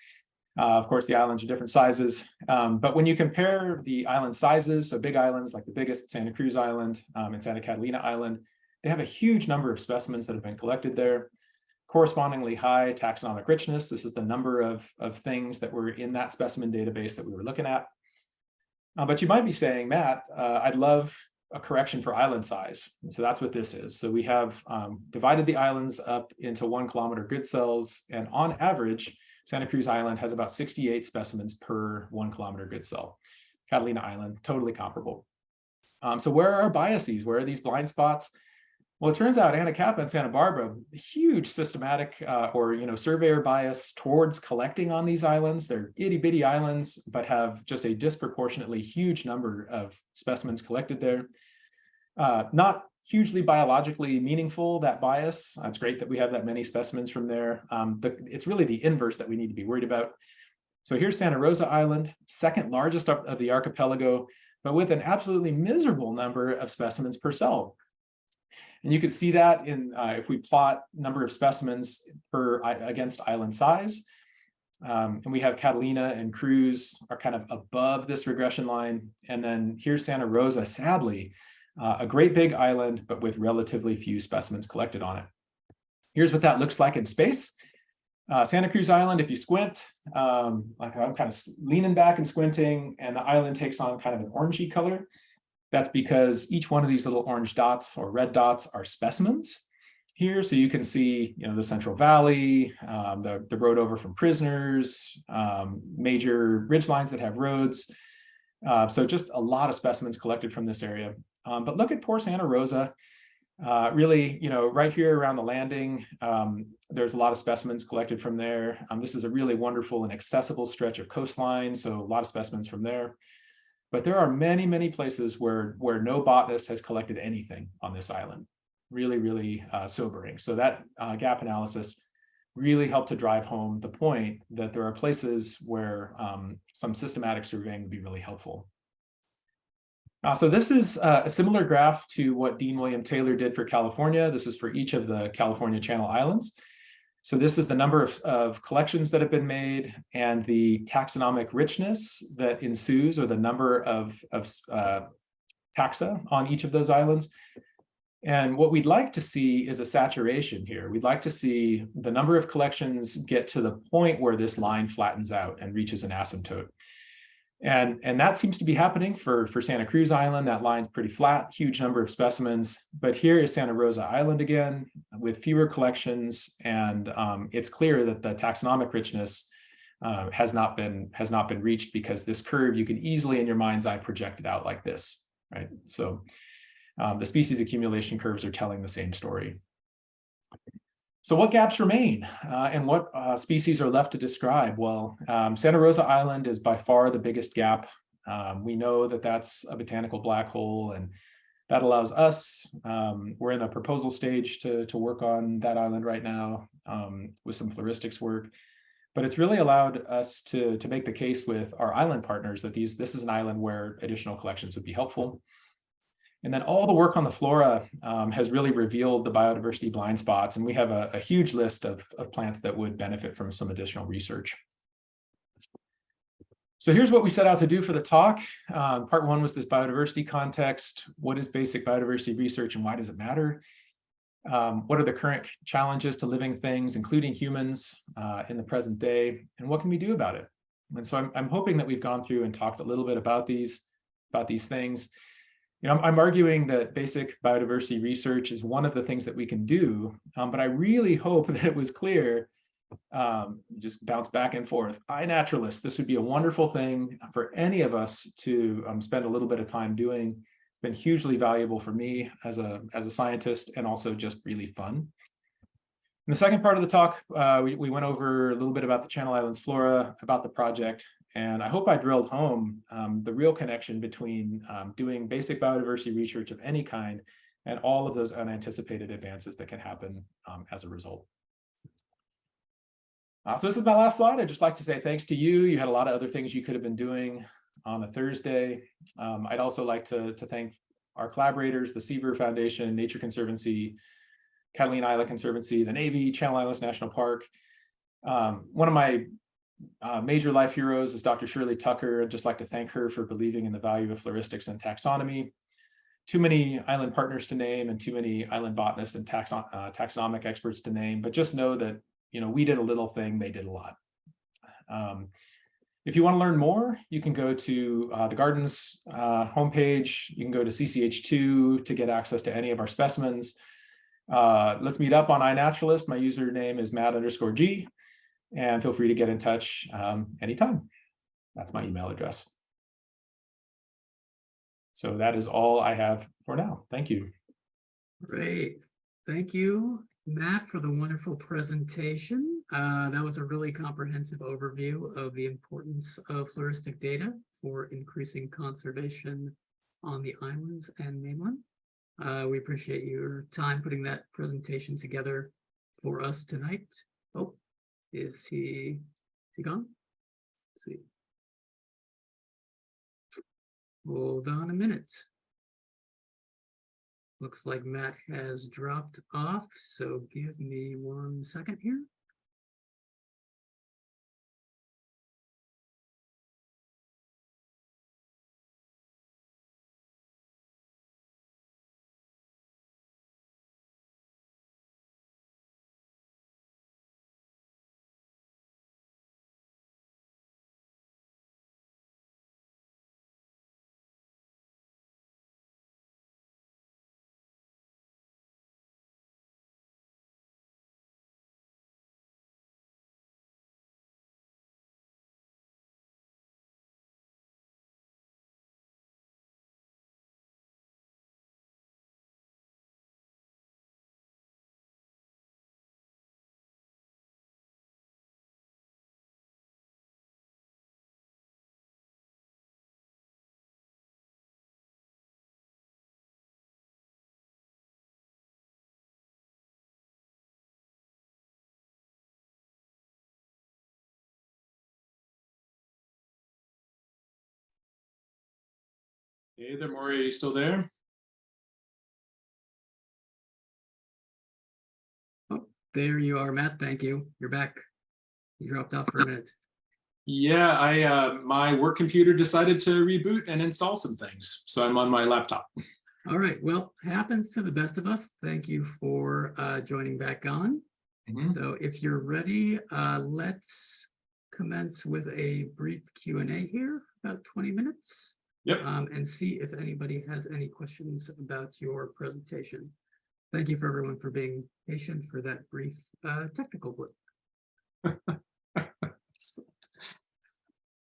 Of course, the islands are different sizes, but when you compare the island sizes, so big islands like the biggest, Santa Cruz Island and Santa Catalina Island, they have a huge number of specimens that have been collected there. Correspondingly high taxonomic richness. This is the number of things that were in that specimen database that we were looking at. But you might be saying, Matt, I'd love a correction for island size. And so that's what this is. So we have divided the islands up into 1 kilometer grid cells, and on average, Santa Cruz Island has about 68 specimens per 1 kilometer grid cell. Catalina Island, totally comparable. So where are our biases? Where are these blind spots? Well, it turns out Anacapa and Santa Barbara, huge systematic surveyor bias towards collecting on these islands. They're itty bitty islands, but have just a disproportionately huge number of specimens collected there. Not hugely biologically meaningful, that bias. It's great that we have that many specimens from there. It's really the inverse that we need to be worried about. So here's Santa Rosa Island, second largest of the archipelago, but with an absolutely miserable number of specimens per cell. And you can see that in if we plot number of specimens against island size. And we have Catalina and Cruz are kind of above this regression line. And then here's Santa Rosa, sadly, a great big island, but with relatively few specimens collected on it. Here's what that looks like in space. Santa Cruz Island, if you squint, like I'm kind of leaning back and squinting, and the island takes on kind of an orangey color. That's because each one of these little orange dots or red dots are specimens here. So you can see, the Central Valley, the road over from Prisoners, major ridgelines that have roads. So just a lot of specimens collected from this area. But look at poor Santa Rosa. Really, right here around the landing, there's a lot of specimens collected from there. This is a really wonderful and accessible stretch of coastline, so a lot of specimens from there. But there are many, many places where no botanist has collected anything on this island. Really, really sobering. So that gap analysis really helped to drive home the point that there are places where some systematic surveying would be really helpful. So this is a similar graph to what Dean William Taylor did for California. This is for each of the California Channel Islands. So this is the number of collections that have been made and the taxonomic richness that ensues, or the number of taxa on each of those islands. And what we'd like to see is a saturation here. We'd like to see the number of collections get to the point where this line flattens out and reaches an asymptote. And that seems to be happening for Santa Cruz Island. That line's pretty flat, huge number of specimens. But here is Santa Rosa Island again, with fewer collections, and it's clear that the taxonomic richness has not been reached, because this curve you can easily in your mind's eye project it out like this, right? So the species accumulation curves are telling the same story. So what gaps remain and what species are left to describe? Well, Santa Rosa Island is by far the biggest gap. We know that that's a botanical black hole, and that allows us, we're in a proposal stage to work on that island right now with some floristics work. But it's really allowed us to make the case with our island partners that this is an island where additional collections would be helpful. And then all the work on the flora has really revealed the biodiversity blind spots. And we have a huge list of plants that would benefit from some additional research. So here's what we set out to do for the talk. Part one was this biodiversity context. What is basic biodiversity research and why does it matter? What are the current challenges to living things, including humans, in the present day? And what can we do about it? And so I'm hoping that we've gone through and talked a little bit about these things. You know, I'm arguing that basic biodiversity research is one of the things that we can do, but I really hope that it was clear, just bounce back and forth. iNaturalists, this would be a wonderful thing for any of us to spend a little bit of time doing. It's been hugely valuable for me as a scientist, and also just really fun. In the second part of the talk, we went over a little bit about the Channel Islands flora, about the project, and I hope I drilled home the real connection between doing basic biodiversity research of any kind and all of those unanticipated advances that can happen as a result. So this is my last slide. I'd just like to say thanks to you. You had a lot of other things you could have been doing on a Thursday. I'd also like to thank our collaborators, the Seaver Foundation, Nature Conservancy, Catalina Island Conservancy, the Navy, Channel Islands National Park. One of my major life heroes is Dr. Shirley Tucker. I'd just like to thank her for believing in the value of floristics and taxonomy. Too many island partners to name and too many island botanists and taxonomic experts to name, but just know that, you know, we did a little thing, they did a lot. If you want to learn more, you can go to the Gardens homepage. You can go to CCH2 to get access to any of our specimens. Let's meet up on iNaturalist. My username is Matt_G. And feel free to get in touch anytime. That's my email address. So that is all I have for now. Thank you. Great. Thank you, Matt, for the wonderful presentation. That was a really comprehensive overview of the importance of floristic data for increasing conservation on the islands and mainland. We appreciate your time putting that presentation together for us tonight. Oh. Is he gone? Let's see. Hold on a minute. Looks like Matt has dropped off, so give me 1 second here. Hey there, Maury, are you still there? Oh, there you are, Matt. Thank you. You're back. You dropped off for a minute. Yeah, my work computer decided to reboot and install some things, so I'm on my laptop. All right. Well, happens to the best of us. Thank you for joining back on. So if you're ready, let's commence with a brief Q&A here, about 20 minutes. Yep. And see if anybody has any questions about your presentation. Thank you for everyone for being patient for that brief technical blip.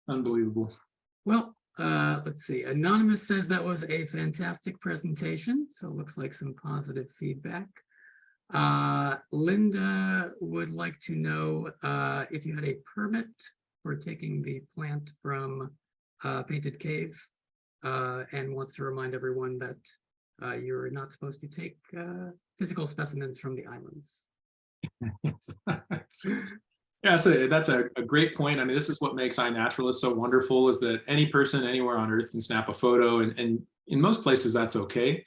Unbelievable. Well, let's see. Anonymous says that was a fantastic presentation. So it looks like some positive feedback. Linda would like to know if you had a permit for taking the plant from Painted Cave, and wants to remind everyone that you're not supposed to take physical specimens from the islands. Yeah, so that's a great point. I mean, this is what makes iNaturalist so wonderful, is that any person anywhere on Earth can snap a photo, and in most places that's okay.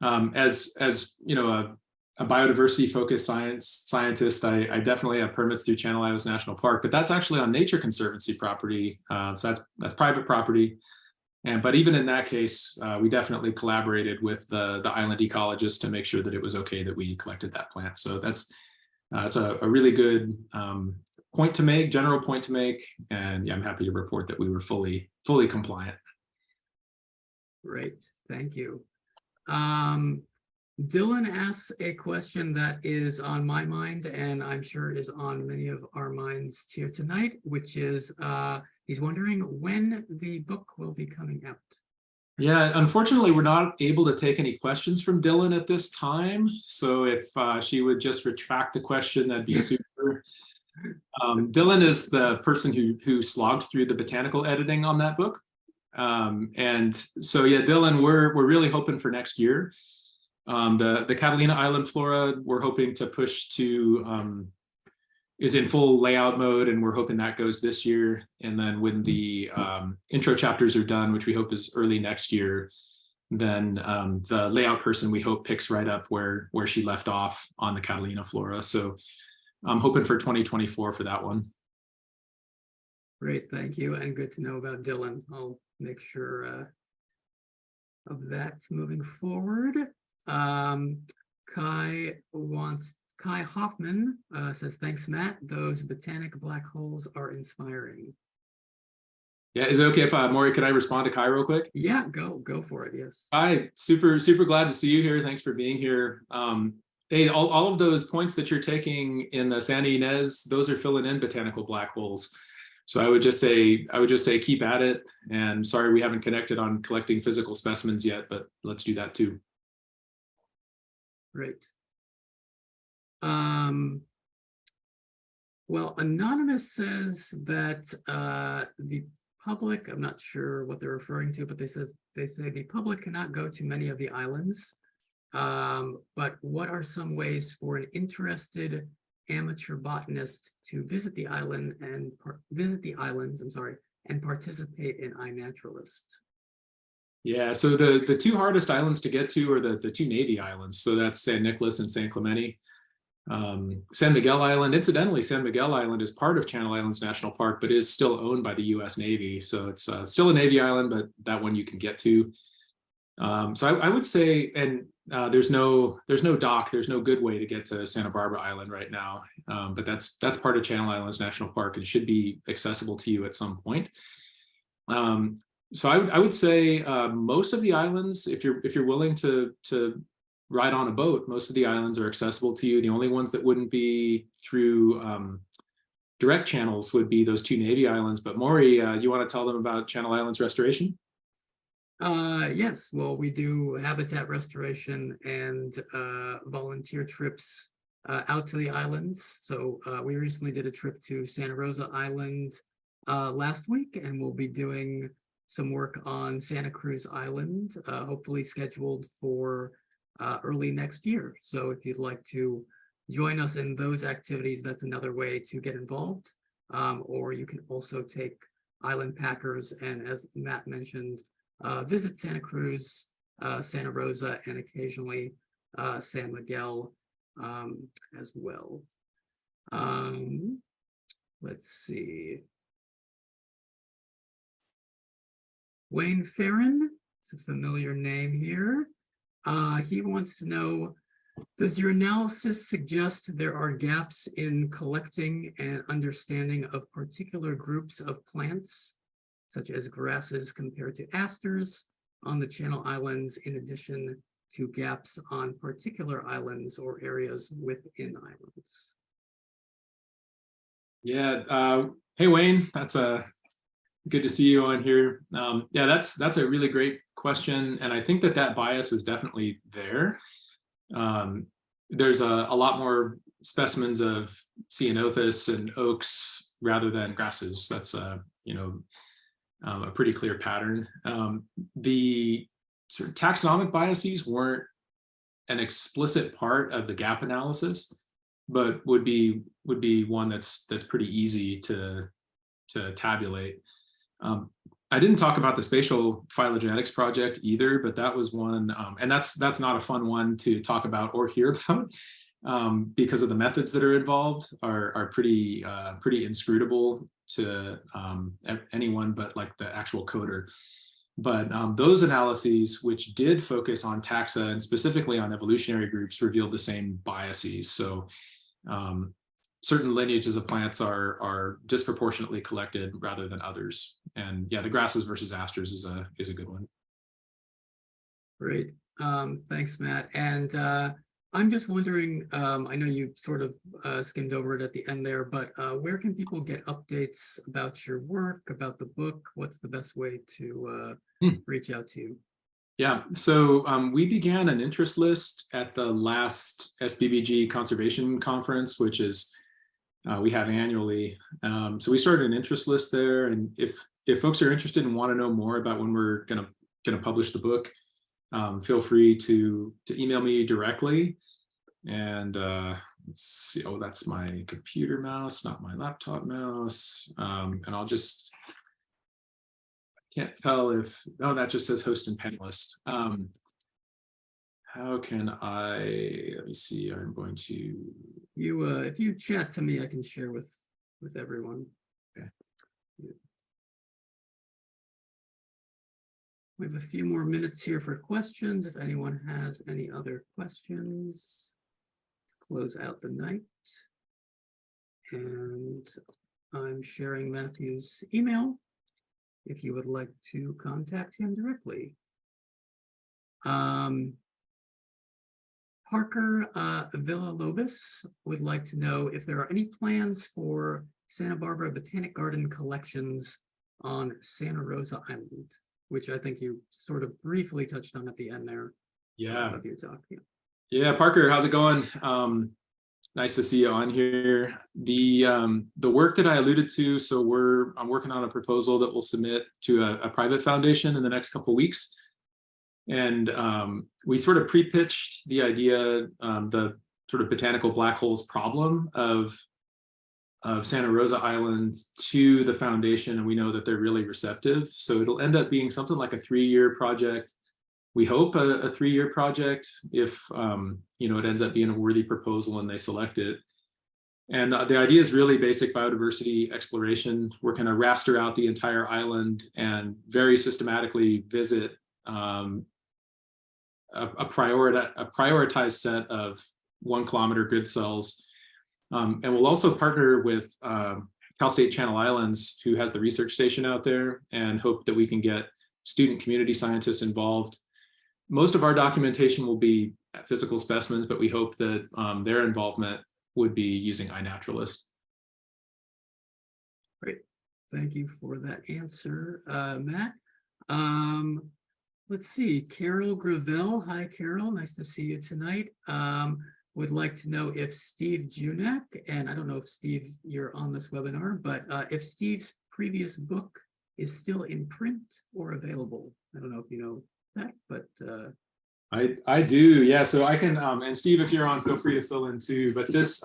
As you know, a biodiversity focused scientist, I definitely have permits through Channel Islands National Park, but that's actually on Nature Conservancy property, so that's private property. But even in that case, we definitely collaborated with the island ecologist to make sure that it was okay that we collected that plant. So that's a really good point to make, general point to make, and yeah, I'm happy to report that we were fully compliant. Great, thank you. Dylan asks a question that is on my mind, and I'm sure is on many of our minds here tonight, which is he's wondering when the book will be coming out. Yeah, unfortunately, we're not able to take any questions from Dylan at this time. So if she would just retract the question, that'd be super. Dylan is the person who slogged through the botanical editing on that book. And so, yeah, Dylan, we're really hoping for next year. The Catalina Island Flora, we're hoping to push to is in full layout mode, and we're hoping that goes this year. And then when the intro chapters are done, which we hope is early next year, then the layout person, we hope, picks right up where she left off on the Catalina Flora. So I'm hoping for 2024 for that one. Great, thank you, and good to know about Dylan. I'll make sure of that moving forward. Kai Hoffman says, thanks, Matt. Those botanic black holes are inspiring. Yeah, is it okay if Maury, could I respond to Kai real quick? Yeah, go for it. Yes. Hi, super glad to see you here. Thanks for being here. Hey, all of those points that you're taking in the Santa Ynez, those are filling in botanical black holes. So I would just say keep at it. And sorry we haven't connected on collecting physical specimens yet, but let's do that too. Great. Well, Anonymous says that the public, I'm not sure what they're referring to, but they say the public cannot go to many of the islands. But what are some ways for an interested amateur botanist to visit the island and and participate in iNaturalist? Yeah, so the two hardest islands to get to are the two Navy islands. So that's San Nicolas and San Clemente. San Miguel Island, incidentally, San Miguel Island is part of Channel Islands National Park, but is still owned by the U.S. Navy. So it's still a Navy island, but that one you can get to. So I would say, and there's no dock, there's no good way to get to Santa Barbara Island right now. But that's part of Channel Islands National Park and should be accessible to you at some point. So I would say most of the islands, if you're willing to ride on a boat, most of the islands are accessible to you. The only ones that wouldn't be through direct channels would be those two Navy islands. But Maury, you want to tell them about Channel Islands restoration? Yes, well, we do habitat restoration and volunteer trips out to the islands. So we recently did a trip to Santa Rosa Island last week, and we'll be doing some work on Santa Cruz Island, hopefully scheduled for early next year. So if you'd like to join us in those activities, that's another way to get involved. Or you can also take island packers and, as Matt mentioned, visit Santa Cruz, Santa Rosa, and occasionally San Miguel as well. Let's see. Wayne Farron, it's a familiar name here. He wants to know, does your analysis suggest there are gaps in collecting and understanding of particular groups of plants, such as grasses compared to asters, on the Channel Islands, in addition to gaps on particular islands or areas within islands? Yeah, hey Wayne, that's good to see you on here. Yeah, that's a really great question, and I think that bias is definitely there. there's a lot more specimens of ceanothus and oaks rather than grasses. That's a pretty clear pattern. The sort of taxonomic biases weren't an explicit part of the gap analysis, but would be one that's pretty easy to tabulate. I didn't talk about the spatial phylogenetics project either, but that was one, and that's not a fun one to talk about or hear about, because of the methods that are involved are pretty inscrutable to anyone but like the actual coder. But those analyses, which did focus on taxa and specifically on evolutionary groups, revealed the same biases. So certain lineages of plants are disproportionately collected rather than others. And yeah, the grasses versus asters is a good one. Great. Thanks, Matt. And I'm just wondering, I know you sort of skimmed over it at the end there, but where can people get updates about your work, about the book? What's the best way to reach out to you? Yeah, so we began an interest list at the last SBBG Conservation Conference, which is we have annually. So we started an interest list there, and if folks are interested and want to know more about when we're gonna publish the book, feel free to email me directly. And let's see, oh, that's my computer mouse, not my laptop mouse. And I'll just, I can't tell if, oh, that just says host and panelist. How can I, let me see, I'm going to. If you chat to me, I can share with everyone. Okay. We have a few more minutes here for questions. If anyone has any other questions, close out the night. And I'm sharing Matthew's email if you would like to contact him directly. Parker Villalobos would like to know if there are any plans for Santa Barbara Botanic Garden collections on Santa Rosa Island, which I think you sort of briefly touched on at the end there. Yeah. Of your talk. Yeah, Parker, how's it going? Nice to see you on here. The work that I alluded to, so I'm working on a proposal that we'll submit to a private foundation in the next couple of weeks. And we sort of pre-pitched the idea, the sort of botanical black holes problem of Santa Rosa Island to the foundation, and we know that they're really receptive. So it'll end up being something like a 3-year project. We hope a 3-year project if it ends up being a worthy proposal and they select it. And the idea is really basic biodiversity exploration. We're going to raster out the entire island and very systematically visit a prioritized set of 1 kilometer grid cells. And we'll also partner with Cal State Channel Islands, who has the research station out there, and hope that we can get student community scientists involved. Most of our documentation will be physical specimens, but we hope that their involvement would be using iNaturalist. Great. Thank you for that answer, Matt. Let's see, Carol Gravel. Hi, Carol. Nice to see you tonight. Would like to know if Steve Junak, and I don't know if Steve, you're on this webinar, but if Steve's previous book is still in print or available. I don't know if you know that, but I do, yeah. So I can, and Steve, if you're on, feel free to fill in too. But this,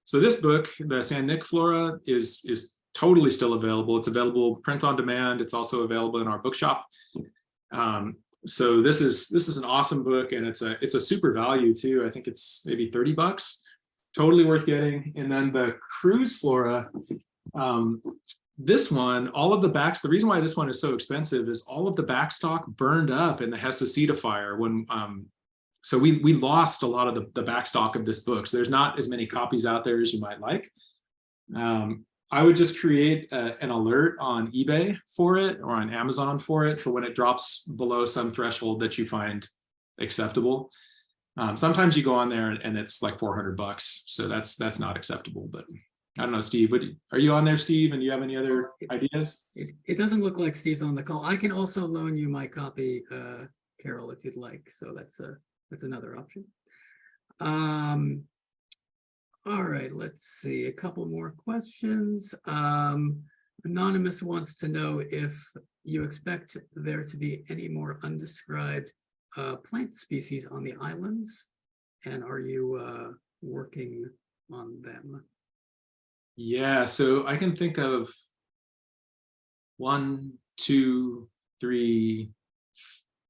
so this book, the San Nic Flora, is totally still available. It's available print on demand. It's also available in our bookshop. So this is an awesome book, and it's a super value too. I think it's maybe $30. Totally worth getting. And then the cruise Flora. This one, all of the backs, the reason why this one is so expensive is all of the backstock burned up in the Hasenstab fire when, so we lost a lot of the backstock of this book. So there's not as many copies out there as you might like. I would just create an alert on eBay for it or on Amazon for it for when it drops below some threshold that you find acceptable. Sometimes you go on there and it's like $400. So that's not acceptable, but I don't know, Steve, are you on there, Steve? And do you have any other ideas? It doesn't look like Steve's on the call. I can also loan you my copy, Carol, if you'd like. So that's another option. All right, let's see, a couple more questions. Anonymous wants to know if you expect there to be any more undescribed plant species on the islands, and are you working on them? Yeah, so I can think of 1, 2, 3,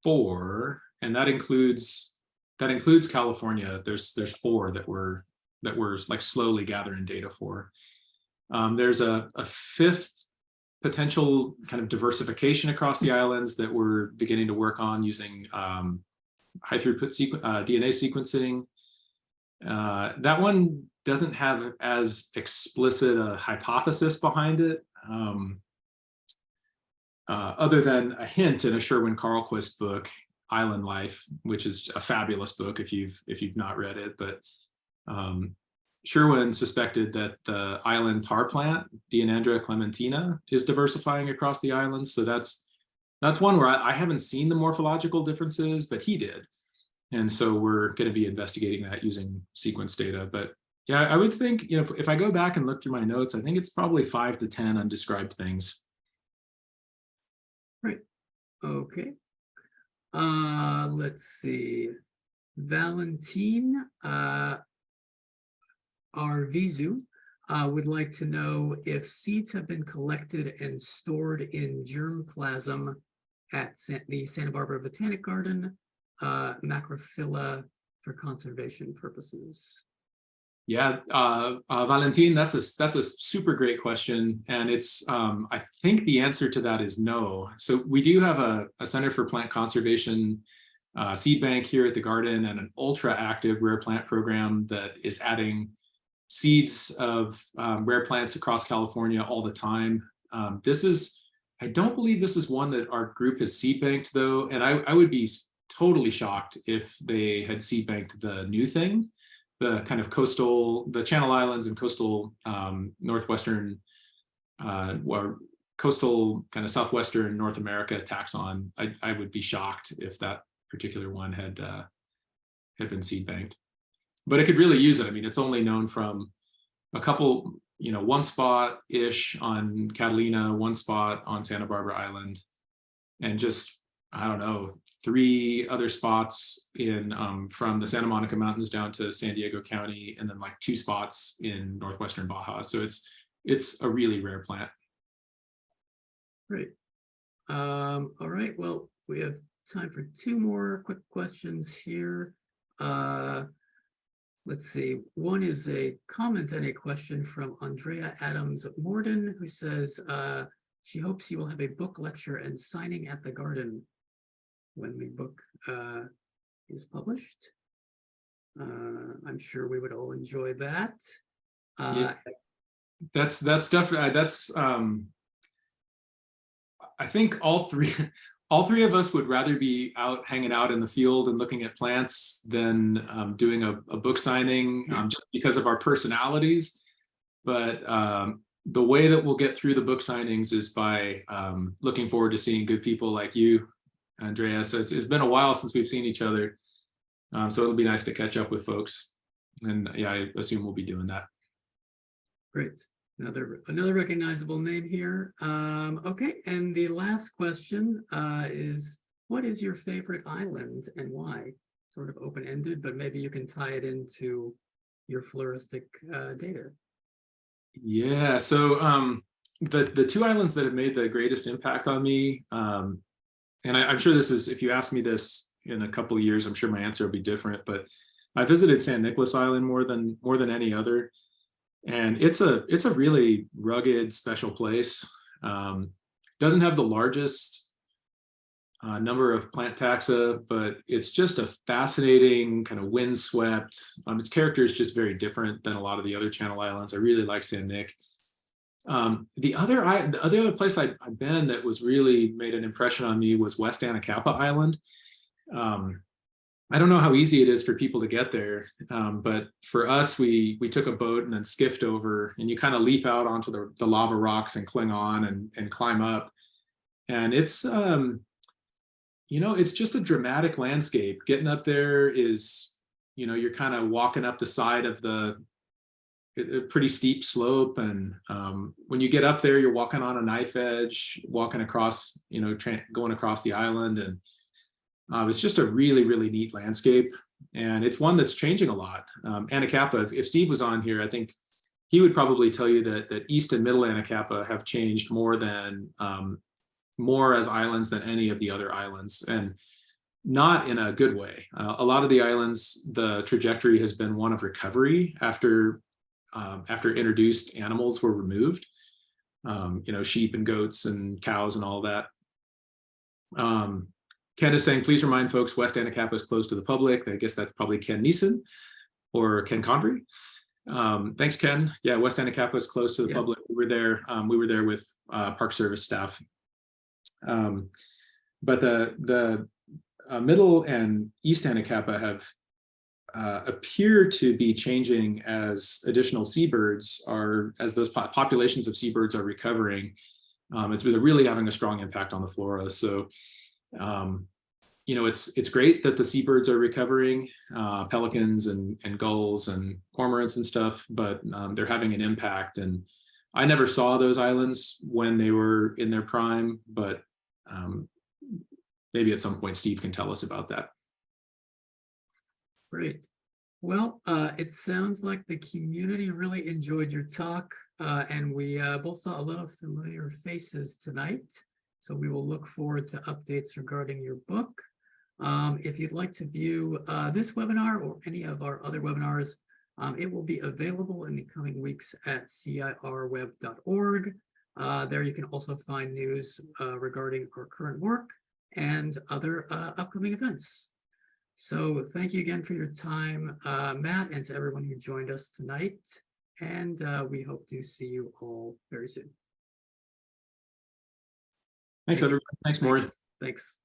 4, and that includes California. There's 4 that we're like slowly gathering data for. There's a 5th potential kind of diversification across the islands that we're beginning to work on using high throughput DNA sequencing. That one doesn't have as explicit a hypothesis behind it, other than a hint in a Sherwin-Carlquist book, Island Life, which is a fabulous book if you've not read it. But Sherwin suspected that the island tar plant, Dionandra clementina, is diversifying across the islands. So that's one where I haven't seen the morphological differences, but he did. And so we're going to be investigating that using sequence data. But yeah, I would think, if I go back and look through my notes, I think it's probably 5 to 10 undescribed things. Right. Okay. Let's see. Valentine Arvizu would like to know if seeds have been collected and stored in germplasm at the Santa Barbara Botanic Garden, macrophylla, for conservation purposes. Yeah, Valentine, that's a super great question, and it's I think the answer to that is no. So we do have a Center for Plant Conservation seed bank here at the garden, and an ultra active rare plant program that is adding seeds of rare plants across California all the time. I don't believe this is one that our group has seed banked though, and I would be totally shocked if they had seed banked the new thing, the kind of the Channel Islands and coastal northwestern, or coastal kind of southwestern North America taxon. I would be shocked if that particular one had been seed banked. But it could really use it. I mean, it's only known from a couple, one spot-ish on Catalina, one spot on Santa Barbara Island, and just, I don't know, 3 other spots in from the Santa Monica Mountains down to San Diego County, and then like 2 spots in northwestern Baja. So it's a really rare plant. Great. All right. Well, we have time for 2 more quick questions here. Let's see. One is a comment and a question from Andrea Adams Morden, who says she hopes you will have a book lecture and signing at the garden when the book is published. I'm sure we would all enjoy that. Yeah, that's definitely I think all three of us would rather be out hanging out in the field and looking at plants than doing a book signing, just because of our personalities. But the way that we'll get through the book signings is by looking forward to seeing good people like you, Andrea. So it's been a while since we've seen each other. So it'll be nice to catch up with folks. And yeah, I assume we'll be doing that. Great. Another recognizable name here. Okay, and the last question is, what is your favorite island and why? Sort of open-ended, but maybe you can tie it into your floristic data. Yeah, so the 2 islands that have made the greatest impact on me, and I'm sure this is, if you ask me this in a couple of years, I'm sure my answer will be different, but I visited San Nicolas Island more than any other. And it's a really rugged, special place. Doesn't have the largest number of plant taxa, but it's just a fascinating kind of windswept. Its character is just very different than a lot of the other Channel Islands. I really like San Nic. The other place I've been that was really made an impression on me was West Anacapa Island. I don't know how easy it is for people to get there, but for us, we took a boat and then skiffed over, and you kind of leap out onto the lava rocks and cling on and climb up. And it's, it's just a dramatic landscape. Getting up there is, you're kind of walking up the side of a pretty steep slope, and when you get up there, you're walking on a knife edge, walking across, going across the island, and it's just a really, really neat landscape, and it's one that's changing a lot. Anacapa, if Steve was on here, I think he would probably tell you that East and Middle Anacapa have changed more as islands than any of the other islands, and not in a good way. A lot of the islands, the trajectory has been one of recovery after introduced animals were removed, sheep and goats and cows and all that. Ken is saying, please remind folks, West Anacapa is closed to the public. I guess that's probably Ken Neeson or Ken Convery. Thanks, Ken. Yeah, West Anacapa is closed to the public. We were there with Park Service staff. But the Middle and East Anacapa have appear to be changing as additional seabirds as those populations of seabirds are recovering. It's really having a strong impact on the flora. So, it's great that the seabirds are recovering, pelicans and gulls and cormorants and stuff, but they're having an impact. And I never saw those islands when they were in their prime, but maybe at some point Steve can tell us about that. Great. Well, it sounds like the community really enjoyed your talk, and we both saw a lot of familiar faces tonight. So we will look forward to updates regarding your book. If you'd like to view this webinar or any of our other webinars, it will be available in the coming weeks at cirweb.org. There you can also find news regarding our current work and other upcoming events. So thank you again for your time, Matt, and to everyone who joined us tonight. And we hope to see you all very soon. Thanks, everyone. Thanks, Maury. Thanks.